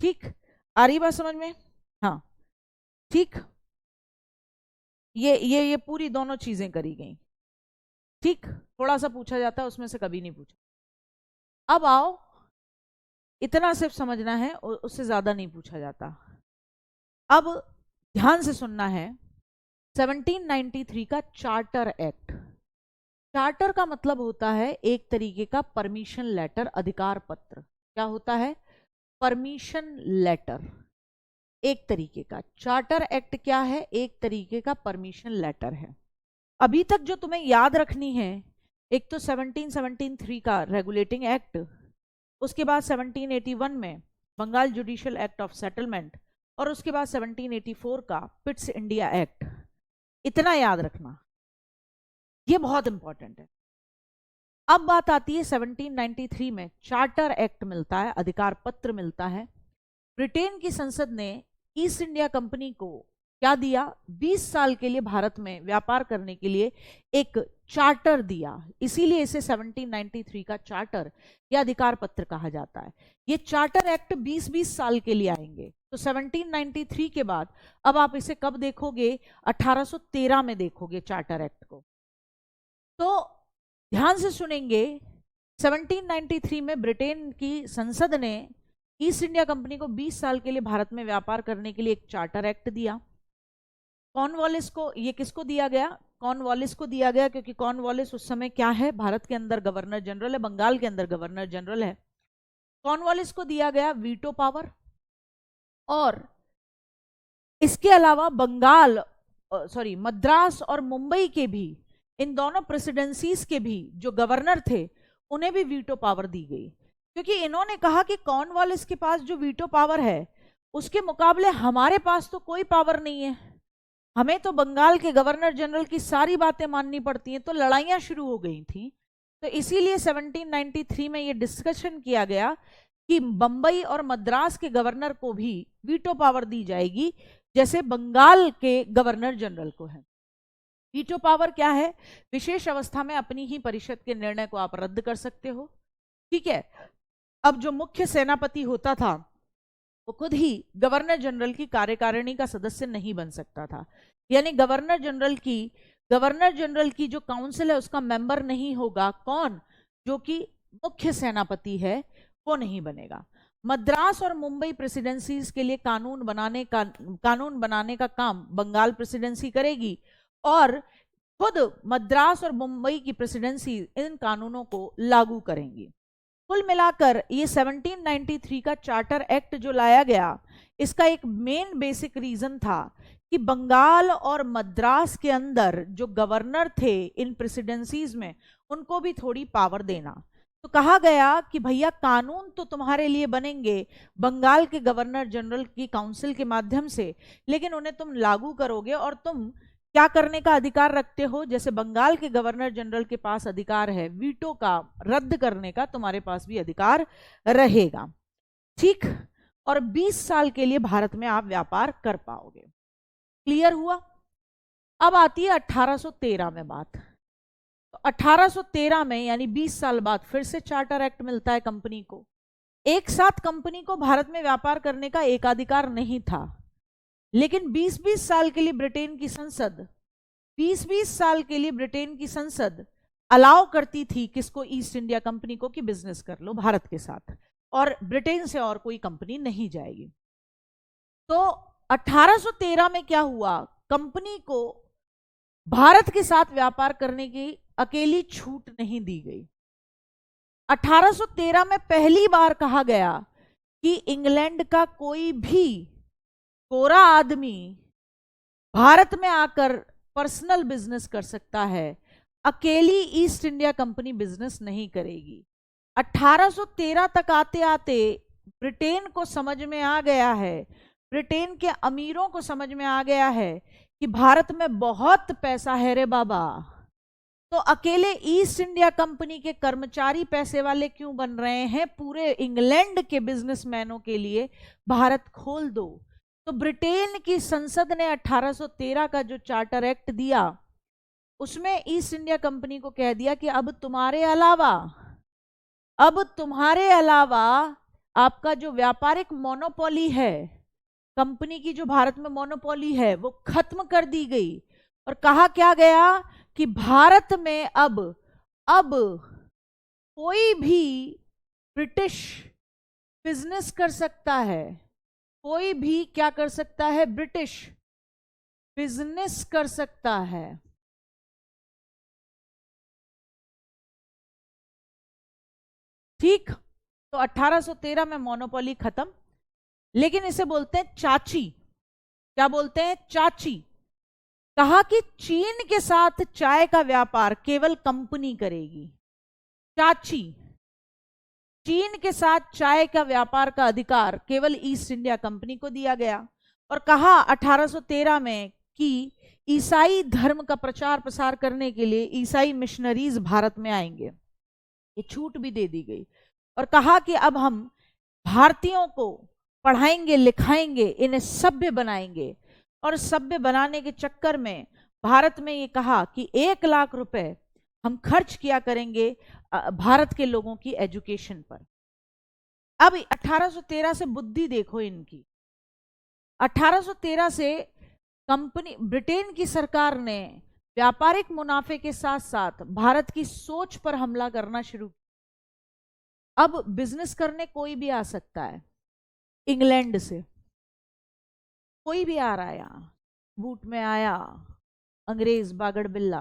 [SPEAKER 1] ठीक। आ रही बात समझ में, हाँ ठीक, ये पूरी दोनों चीजें करी गई, ठीक। थोड़ा सा पूछा जाता है, उसमें से कभी नहीं पूछा। अब आओ, इतना सिर्फ समझना है, उससे ज्यादा नहीं पूछा जाता। अब ध्यान से सुनना है, 1793 का चार्टर एक्ट। चार्टर का मतलब होता है एक तरीके का परमिशन लेटर, अधिकार पत्र। क्या होता है, परमिशन लेटर, एक तरीके का। चार्टर एक्ट क्या है, एक तरीके का परमिशन लेटर है। अभी तक जो तुम्हें याद रखनी है, एक तो 1773 का रेगुलेटिंग एक्ट, उसके बाद 1781 में Bengal judicial act of settlement, और उसके बाद 1784 का पिट्स इंडिया एक्ट। इतना याद रखना, ये बहुत इंपॉर्टेंट है। अब बात आती है 1793 में चार्टर एक्ट मिलता है, अधिकार पत्र मिलता है। ब्रिटेन की संसद ने ईस्ट इंडिया कंपनी को क्या दिया, 20 साल के लिए भारत में व्यापार करने के लिए एक चार्टर दिया, इसीलिए इसे 1793 का चार्टर या अधिकार पत्र कहा जाता है। ये चार्टर एक्ट 20-20 साल के लिए आएंगे। तो 1793 के बाद अब आप इसे कब देखोगे, 1813 में देखोगे चार्टर एक्ट को। तो ध्यान से सुनेंगे, 1793 में ब्रिटेन की संसद ने ईस्ट इंडिया कंपनी को 20 साल के लिए भारत में व्यापार करने के लिए एक चार्टर एक्ट दिया। कॉर्नवालिस को, ये किसको दिया गया, कॉर्नवालिस को दिया गया, क्योंकि कॉर्नवालिस उस समय क्या है, भारत के अंदर गवर्नर जनरल है, बंगाल के अंदर गवर्नर जनरल है। कॉर्नवालिस को दिया गया वीटो पावर, और इसके अलावा बंगाल, सॉरी मद्रास और मुंबई के भी, इन दोनों प्रेसिडेंसीज के भी जो गवर्नर थे उन्हें भी वीटो पावर दी गई, क्योंकि इन्होंने कहा कि कॉर्नवालिस के पास जो वीटो पावर है उसके मुकाबले हमारे पास तो कोई पावर नहीं है, हमें तो बंगाल के गवर्नर जनरल की सारी बातें माननी पड़ती हैं। तो लड़ाइयां शुरू हो गई थी। तो इसीलिए 1793 में ये डिस्कशन किया गया कि बंबई और मद्रास के गवर्नर को भी वीटो पावर दी जाएगी, जैसे बंगाल के गवर्नर जनरल को है। वीटो पावर क्या है? विशेष अवस्था में अपनी ही परिषद के निर्णय को आप रद्द कर सकते हो, ठीक है। अब जो मुख्य सेनापति होता था वो खुद ही गवर्नर जनरल की कार्यकारिणी का सदस्य नहीं बन सकता था, यानी गवर्नर जनरल की जो काउंसिल है उसका मेंबर नहीं होगा। कौन? जो कि मुख्य सेनापति है, वो नहीं बनेगा। मद्रास और मुंबई प्रेसिडेंसीज के लिए कानून बनाने का काम बंगाल प्रेसिडेंसी करेगी, और खुद मद्रास और मुंबई की प्रेसिडेंसी इन कानूनों को लागू करेंगी। कुल मिलाकर ये 1793 का चार्टर एक्ट जो लाया गया, इसका एक मेन बेसिक रीजन था कि बंगाल और मद्रास के अंदर जो गवर्नर थे इन प्रेसिडेंसीज में, उनको भी थोड़ी पावर देना। तो कहा गया कि भैया कानून तो तुम्हारे लिए बनेंगे बंगाल के गवर्नर जनरल की काउंसिल के माध्यम से, लेकिन उन्हें तुम लागू करोगे और तुम क्या करने का अधिकार रखते हो? जैसे बंगाल के गवर्नर जनरल के पास अधिकार है वीटो का रद्द करने का, तुम्हारे पास भी अधिकार रहेगा, ठीक। और 20 साल के लिए भारत में आप व्यापार कर पाओगे। क्लियर हुआ? अब आती है 1813 में बात। तो 1813 में यानी 20 साल बाद फिर से चार्टर एक्ट मिलता है कंपनी को। एक साथ कंपनी को भारत में व्यापार करने का एकाधिकार नहीं था, लेकिन 20-20 साल के लिए ब्रिटेन की संसद अलाउ करती थी किसको? ईस्ट इंडिया कंपनी को, कि बिजनेस कर लो भारत के साथ, और ब्रिटेन से और कोई कंपनी नहीं जाएगी। तो 1813 में क्या हुआ? कंपनी को भारत के साथ व्यापार करने की अकेली छूट नहीं दी गई। 1813 में पहली बार कहा गया कि इंग्लैंड का कोई भी गोरा आदमी भारत में आकर पर्सनल बिजनेस कर सकता है, अकेली ईस्ट इंडिया कंपनी बिजनेस नहीं करेगी। 1813 तक आते आते ब्रिटेन को समझ में आ गया है, ब्रिटेन के अमीरों को समझ में आ गया है कि भारत में बहुत पैसा है रे बाबा, तो अकेले ईस्ट इंडिया कंपनी के कर्मचारी पैसे वाले क्यों बन रहे हैं? पूरे इंग्लैंड के बिजनेसमैनों के लिए भारत खोल दो। तो ब्रिटेन की संसद ने 1813 का जो चार्टर एक्ट दिया, उसमें ईस्ट इंडिया कंपनी को कह दिया कि अब तुम्हारे अलावा आपका जो व्यापारिक मोनोपोली है, कंपनी की जो भारत में मोनोपोली है, वो खत्म कर दी गई। और कहा क्या गया कि भारत में अब कोई भी ब्रिटिश बिजनेस कर सकता है, कोई भी क्या कर सकता है? ब्रिटिश बिजनेस कर सकता है। ठीक। तो 1813 में मोनोपोली खत्म, लेकिन इसे बोलते हैं चाची। क्या बोलते हैं? चाची। कहा कि चीन के साथ चाय का व्यापार केवल कंपनी करेगी। चाची, चीन के साथ चाय का व्यापार का अधिकार केवल ईस्ट इंडिया कंपनी को दिया गया। और कहा 1813 में कि ईसाई धर्म का प्रचार प्रसार करने के लिए ईसाई मिशनरीज भारत में आएंगे, ये छूट भी दे दी गई। और कहा कि अब हम भारतीयों को पढ़ाएंगे, लिखाएंगे, इन्हें सभ्य बनाएंगे। और सभ्य बनाने के चक्कर में भारत में ये कहा कि 1 लाख रुपए हम खर्च किया करेंगे भारत के लोगों की एजुकेशन पर। अब 1813 से बुद्धि देखो इनकी। 1813 से कंपनी, ब्रिटेन की सरकार ने व्यापारिक मुनाफे के साथ साथ भारत की सोच पर हमला करना शुरू किया। अब बिजनेस करने कोई भी आ सकता है, इंग्लैंड से कोई भी आ रहा है, यहाँ बूट में आया, अंग्रेज बागड़ बिल्ला।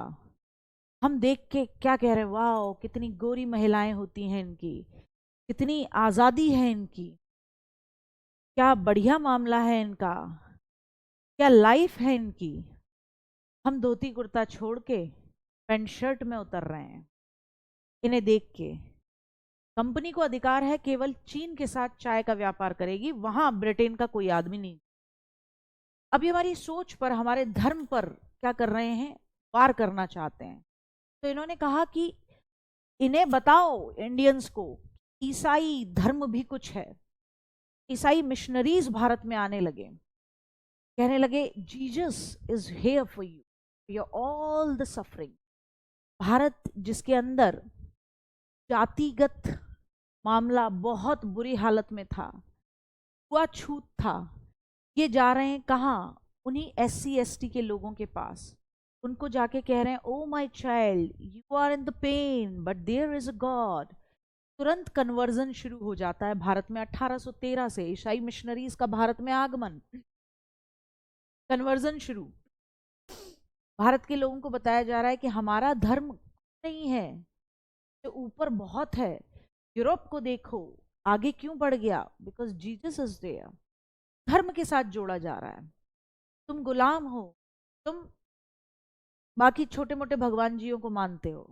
[SPEAKER 1] हम देख के क्या कह रहे हैं? वाह, कितनी गोरी महिलाएं होती हैं इनकी, कितनी आजादी है इनकी, क्या बढ़िया मामला है इनका, क्या लाइफ है इनकी। हम धोती कुर्ता छोड़ के पैंट शर्ट में उतर रहे हैं इन्हें देख के। कंपनी को अधिकार है केवल चीन के साथ चाय का व्यापार करेगी, वहां ब्रिटेन का कोई आदमी नहीं। अभी हमारी सोच पर, हमारे धर्म पर क्या कर रहे हैं? वार करना चाहते हैं। तो इन्होंने कहा कि इन्हें बताओ इंडियंस को ईसाई धर्म भी कुछ है। ईसाई मिशनरीज भारत में आने लगे, कहने लगे Jesus is here for you, your all the suffering. Bharat जिसके अंदर जातिगत मामला बहुत बुरी हालत में था, छूत था, ये जा रहे हैं कहाँ? उन्हीं SC ST के लोगों के पास। उनको जाके कह रहे हैं, oh my child you are in the pain but there is a god. तुरंत कन्वर्जन शुरू हो जाता है भारत में। 1813 से ईसाई मिशनरीज का भारत में आगमन, कन्वर्जन शुरू। भारत के लोगों को बताया जा रहा है कि हमारा धर्म नहीं है, जो ऊपर बहुत है। यूरोप को देखो आगे क्यों बढ़ गया? Because Jesus is there. धर्म के साथ जोड़ा जा रहा है। तुम गुलाम हो, तुम बाकी छोटे मोटे भगवान जियों को मानते हो।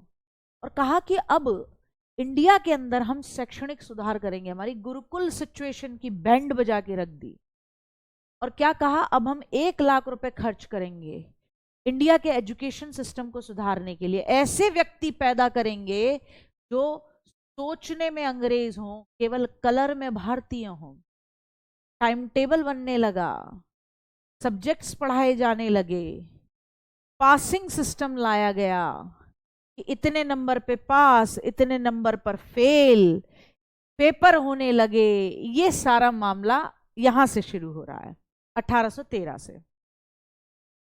[SPEAKER 1] और कहा कि अब इंडिया के अंदर हम शैक्षणिक सुधार करेंगे। हमारी गुरुकुल सिचुएशन की बैंड बजा के रख दी। और क्या कहा? अब हम 1 लाख रुपए खर्च करेंगे इंडिया के एजुकेशन सिस्टम को सुधारने के लिए। ऐसे व्यक्ति पैदा करेंगे जो सोचने में अंग्रेज हों, केवल कलर में भारतीय हों। टाइम टेबल बनने लगा, सब्जेक्ट्स पढ़ाए जाने लगे, पासिंग सिस्टम लाया गया कि इतने नंबर पे पास, इतने नंबर पर फेल, पेपर होने लगे। ये सारा मामला यहां से शुरू हो रहा है 1813 से।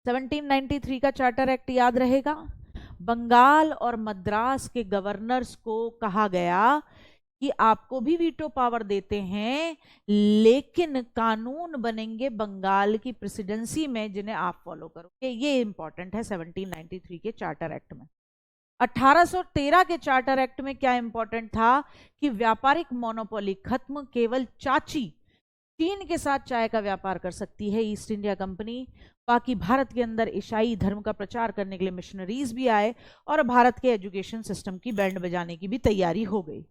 [SPEAKER 1] 1793 का चार्टर एक्ट याद रहेगा। बंगाल और मद्रास के गवर्नर्स को कहा गया कि आपको भी वीटो पावर देते हैं, लेकिन कानून बनेंगे बंगाल की प्रेसिडेंसी में जिन्हें आप फॉलो करोगे। ये इंपॉर्टेंट है 1793 के चार्टर एक्ट में। 1813 के चार्टर एक्ट में क्या इंपॉर्टेंट था कि व्यापारिक मोनोपोली खत्म। केवल चाची चीन के साथ चाय का व्यापार कर सकती है, ईस्ट इंडिया कंपनी। बाकी भारत के अंदर ईसाई धर्म का प्रचार करने के लिए मिशनरीज भी आए और भारत के एजुकेशन सिस्टम की बैंड बजाने की भी तैयारी हो गई।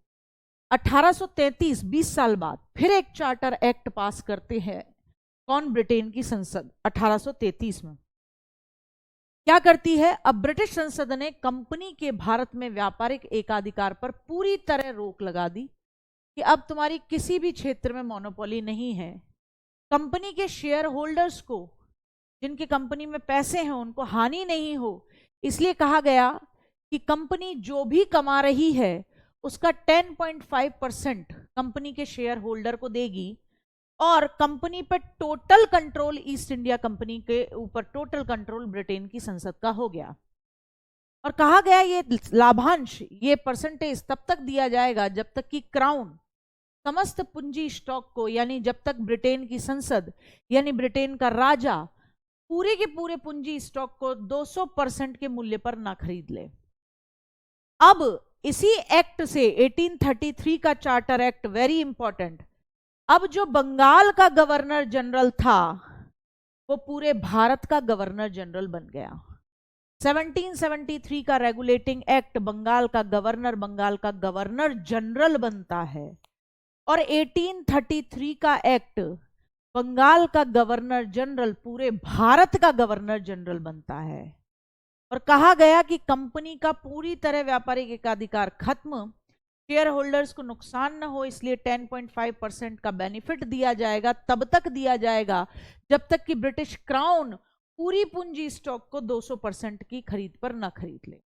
[SPEAKER 1] 1833, 20 साल बाद फिर एक चार्टर एक्ट पास करते हैं। कौन? ब्रिटेन की संसद। 1833 में क्या करती है? अब ब्रिटिश संसद ने कंपनी के भारत में व्यापारिक एकाधिकार पर पूरी तरह रोक लगा दी कि अब तुम्हारी किसी भी क्षेत्र में मोनोपोली नहीं है। कंपनी के शेयर होल्डर्स को, जिनके कंपनी में पैसे हैं, उनको हानि नहीं हो, इसलिए कहा गया कि कंपनी जो भी कमा रही है उसका 10.5% कंपनी के शेयर होल्डर को देगी और कंपनी पर total control, east India company के ऊपर टोटल कंट्रोल ब्रिटेन की संसद का हो गया। और कहा गया ये लाभांश, ये परसेंटेज तब तक दिया जाएगा जब तक कि क्राउन समस्त पूंजी स्टॉक को, यानी जब तक ब्रिटेन की संसद यानी ब्रिटेन का राजा पूरे के पूरे पूंजी स्टॉक को 200% के मूल्य पर ना खरीद ले। अब इसी एक्ट से 1833 का चार्टर एक्ट, वेरी इंपॉर्टेंट, अब जो बंगाल का गवर्नर जनरल था वो पूरे भारत का गवर्नर जनरल बन गया। 1773 का रेगुलेटिंग एक्ट, बंगाल का गवर्नर जनरल बनता है। और 1833 का एक्ट, बंगाल का गवर्नर जनरल पूरे भारत का गवर्नर जनरल बनता है। और कहा गया कि कंपनी का पूरी तरह व्यापारिक एकाधिकार खत्म, शेयर होल्डर्स को नुकसान न हो, इसलिए 10.5% का बेनिफिट दिया जाएगा। तब तक दिया जाएगा जब तक कि ब्रिटिश क्राउन पूरी पूंजी स्टॉक को 200% की खरीद पर न खरीद ले।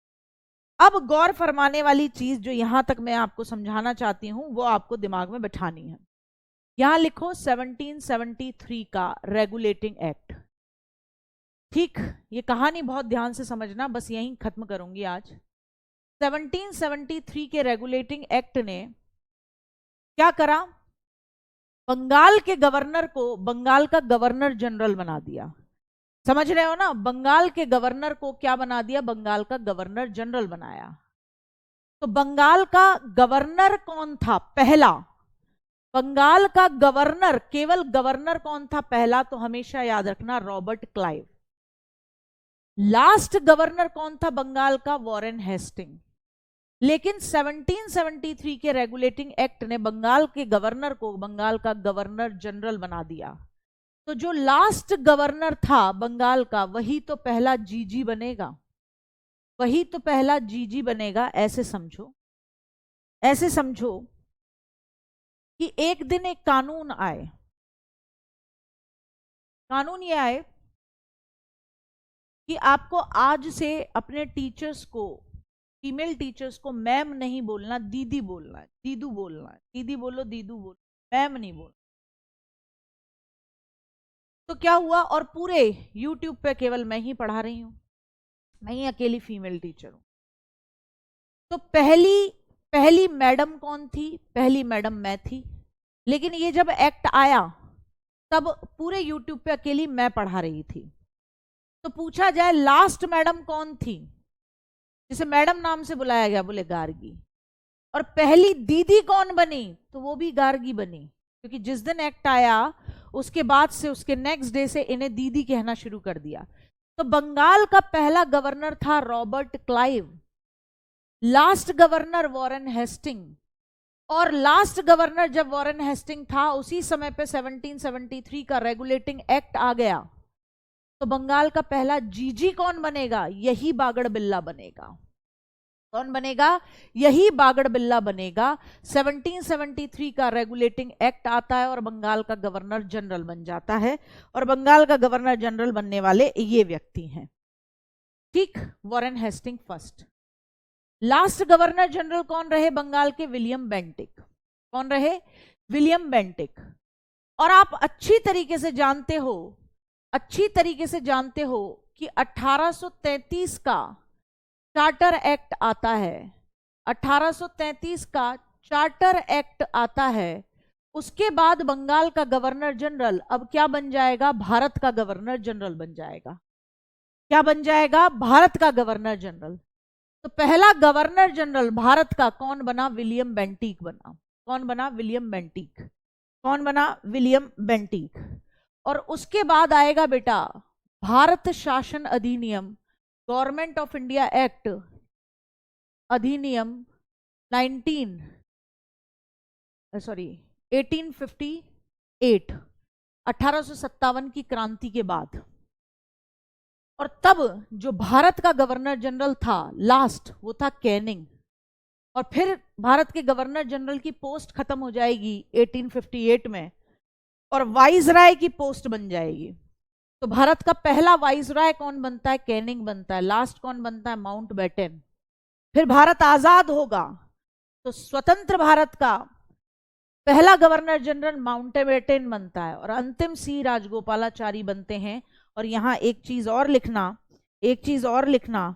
[SPEAKER 1] अब गौर फरमाने वाली चीज जो यहां तक मैं आपको समझाना चाहती हूं वो आपको दिमाग में बैठानी है। यहां लिखो 1773 का रेगुलेटिंग एक्ट। ठीक, ये कहानी बहुत ध्यान से समझना, बस यहीं खत्म करूंगी आज। 1773 के रेगुलेटिंग एक्ट ने क्या करा? बंगाल के गवर्नर को बंगाल का गवर्नर जनरल बना दिया। समझ रहे हो ना? बंगाल के गवर्नर को क्या बना दिया? बंगाल का गवर्नर जनरल बनाया। तो बंगाल का गवर्नर कौन था? पहला बंगाल का गवर्नर, केवल गवर्नर कौन था पहला? तो हमेशा याद रखना, रॉबर्ट क्लाइव। लास्ट गवर्नर कौन था बंगाल का? Warren Hasting. लेकिन 1773 के रेगुलेटिंग एक्ट ने बंगाल के गवर्नर को बंगाल का गवर्नर जनरल बना दिया। तो जो लास्ट गवर्नर था बंगाल का, वही तो पहला जीजी बनेगा, वही तो पहला जीजी बनेगा, ऐसे समझो। ऐसे समझो कि एक दिन एक कानून आए, कानून ये आए कि आपको आज से अपने टीचर्स को, फीमेल टीचर्स को मैम नहीं बोलना, दीदी बोलना है, दीदू बोलना है, दीदी बोलो, दीदू बोलो, मैम नहीं बोलना। तो क्या हुआ, और पूरे यूट्यूब पे केवल मैं ही पढ़ा रही हूं, मैं ही अकेली फीमेल टीचर हूं। तो पहली मैडम कौन थी? पहली मैडम मैं थी। लेकिन ये जब एक्ट आया तब पूरे यूट्यूब पे अकेली मैं पढ़ा रही थी। तो पूछा जाए लास्ट मैडम कौन थी जिसे मैडम नाम से बुलाया गया? बोले गार्गी। और पहली दीदी कौन बनी? तो वो भी गार्गी बनी, क्योंकि जिस दिन एक्ट आया उसके बाद से, उसके नेक्स्ट डे से इन्हें दीदी कहना शुरू कर दिया। तो बंगाल का पहला गवर्नर था Robert Clive, last governor Warren Hasting. और लास्ट गवर्नर जब वॉरेन हेस्टिंग था, उसी समय पे 1773 का रेगुलेटिंग एक्ट आ गया। तो बंगाल का पहला जीजी कौन बनेगा? यही बागड़ बिल्ला बनेगा। कौन बनेगा? यही बागड़ बिल्ला बनेगा। 1773 का रेगुलेटिंग एक्ट आता है और बंगाल का गवर्नर जनरल बन जाता है। और बंगाल का गवर्नर जनरल बनने वाले ये व्यक्ति हैं, ठीक, Warren Hasting first. Last governor general कौन रहे बंगाल के? William Bentinck. कौन रहे? William Bentinck. और आप अच्छी तरीके से जानते हो, अच्छी तरीके से जानते हो कि 1833 का चार्टर एक्ट आता है। 1833 का चार्टर एक्ट आता है। उसके बाद बंगाल का गवर्नर जनरल अब क्या बन जाएगा? भारत का गवर्नर जनरल बन जाएगा। क्या बन जाएगा? भारत का गवर्नर जनरल। तो पहला गवर्नर जनरल भारत का कौन बना? विलियम बेंटिक बना। कौन बना? William Bentinck. कौन बना? William Bentinck. और उसके बाद आएगा बेटा भारत शासन अधिनियम, गवर्नमेंट ऑफ इंडिया एक्ट अधिनियम 1858, 1857 की क्रांति के बाद। और तब जो भारत का गवर्नर जनरल था लास्ट, वो था कैनिंग। और फिर भारत के गवर्नर जनरल की पोस्ट खत्म हो जाएगी 1858 में, और वाइसराय की पोस्ट बन जाएगी। तो भारत का पहला वाइसराय कौन बनता है? कैनिंग बनता है। लास्ट कौन बनता है? माउंटबेटन। फिर भारत आजाद होगा तो स्वतंत्र भारत का पहला गवर्नर जनरल माउंटबेटन बनता है, और अंतिम सी राजगोपालाचारी बनते हैं। और यहां एक चीज और लिखना, एक चीज और लिखना,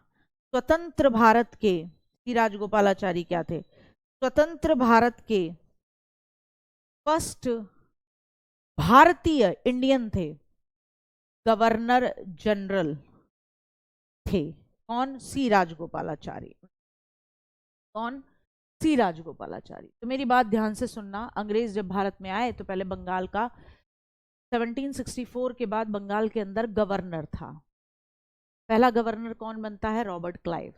[SPEAKER 1] स्वतंत्र भारत के सी राजगोपालाचारी क्या थे? स्वतंत्र भारत के फर्स्ट भारतीय इंडियन थे, गवर्नर जनरल थे। कौन? सी राजगोपालाचारी। कौन? सी राजगोपालाचारी। तो मेरी बात ध्यान से सुनना, अंग्रेज जब भारत में आए तो पहले बंगाल का 1764 के बाद बंगाल के अंदर गवर्नर था। पहला गवर्नर कौन बनता है? Robert Clive.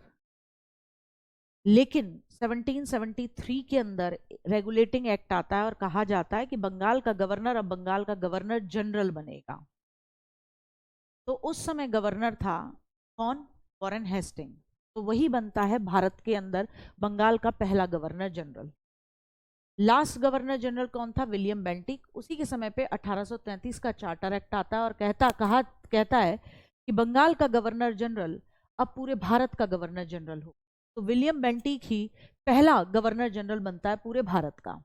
[SPEAKER 1] लेकिन 1773 के अंदर रेगुलेटिंग एक्ट आता है और कहा जाता है कि बंगाल का गवर्नर अब बंगाल का गवर्नर जनरल बनेगा। तो उस समय गवर्नर था कौन? Warren Hasting. तो वही बनता है भारत के अंदर बंगाल का पहला governor general. Last governor general कौन था? William Bentinck. उसी के समय पे 1833 का चार्टर एक्ट आता है और कहता है कि बंगाल का गवर्नर जनरल अब पूरे भारत का गवर्नर जनरल हो। तो विलियम बेंटिक ही पहला गवर्नर जनरल बनता है पूरे भारत का।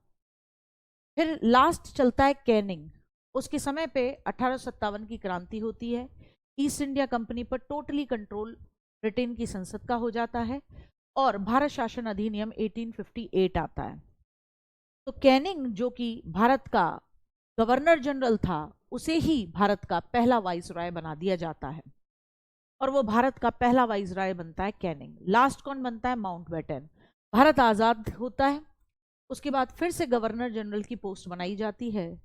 [SPEAKER 1] फिर लास्ट चलता है कैनिंग। उसके समय पे 1857 की क्रांति होती है, ईस्ट इंडिया कंपनी पर टोटली कंट्रोल ब्रिटेन की संसद का हो जाता है, और भारत शासन अधिनियम 1858 आता है। तो कैनिंग जो कि भारत का गवर्नर जनरल था, उसे ही भारत का पहला वाइसराय बना दिया जाता है, और वो भारत का पहला वाइसराय बनता है कैनिंग। लास्ट कौन बनता है? माउंटबेटन। भारत आजाद होता है, उसके बाद फिर से गवर्नर जनरल की पोस्ट बनाई जाती है।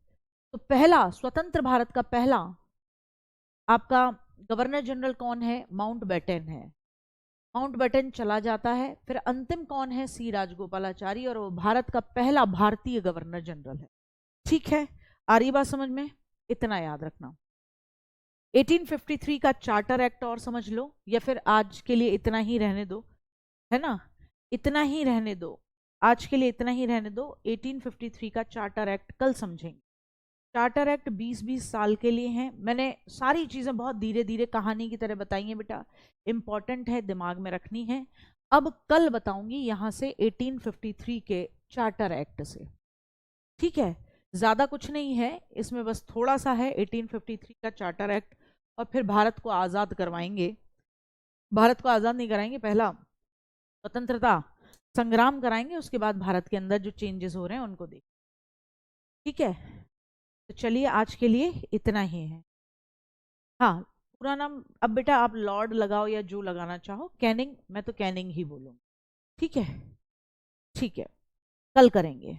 [SPEAKER 1] तो पहला स्वतंत्र भारत का पहला आपका गवर्नर जनरल कौन है? माउंटबेटन है। माउंटबेटन चला जाता है। फिर अंतिम कौन है? सी राजगोपालाचारी, और वो भारत का पहला भारतीय गवर्नर जनरल है। ठीक है, आ रही बात समझ में? इतना याद रखना। 1853 का चार्टर एक्ट और समझ लो, या फिर आज के लिए इतना ही रहने दो, है ना, इतना ही रहने दो। आज के लिए इतना ही रहने दो। 1853 का चार्टर एक्ट कल समझेंगे। चार्टर एक्ट 20-20 साल के लिए हैं। मैंने सारी चीज़ें बहुत धीरे धीरे कहानी की तरह बताई हैं बेटा, इंपॉर्टेंट है, दिमाग में रखनी है। अब कल बताऊंगी यहां से 1853 के चार्टर एक्ट से, ठीक है। ज़्यादा कुछ नहीं है इसमें, बस थोड़ा सा है 1853 का चार्टर एक्ट, और फिर भारत को आज़ाद करवाएंगे। भारत को आज़ाद नहीं कराएंगे, पहला स्वतंत्रता संग्राम कराएंगे, उसके बाद भारत के अंदर जो चेंजेस हो रहे हैं उनको देख, ठीक है। तो चलिए आज के लिए इतना ही है। हाँ, पूरा नाम अब बेटा आप लॉर्ड लगाओ या जो लगाना चाहो, कैनिंग, मैं तो कैनिंग ही बोलूँगी, ठीक है। ठीक है, कल करेंगे।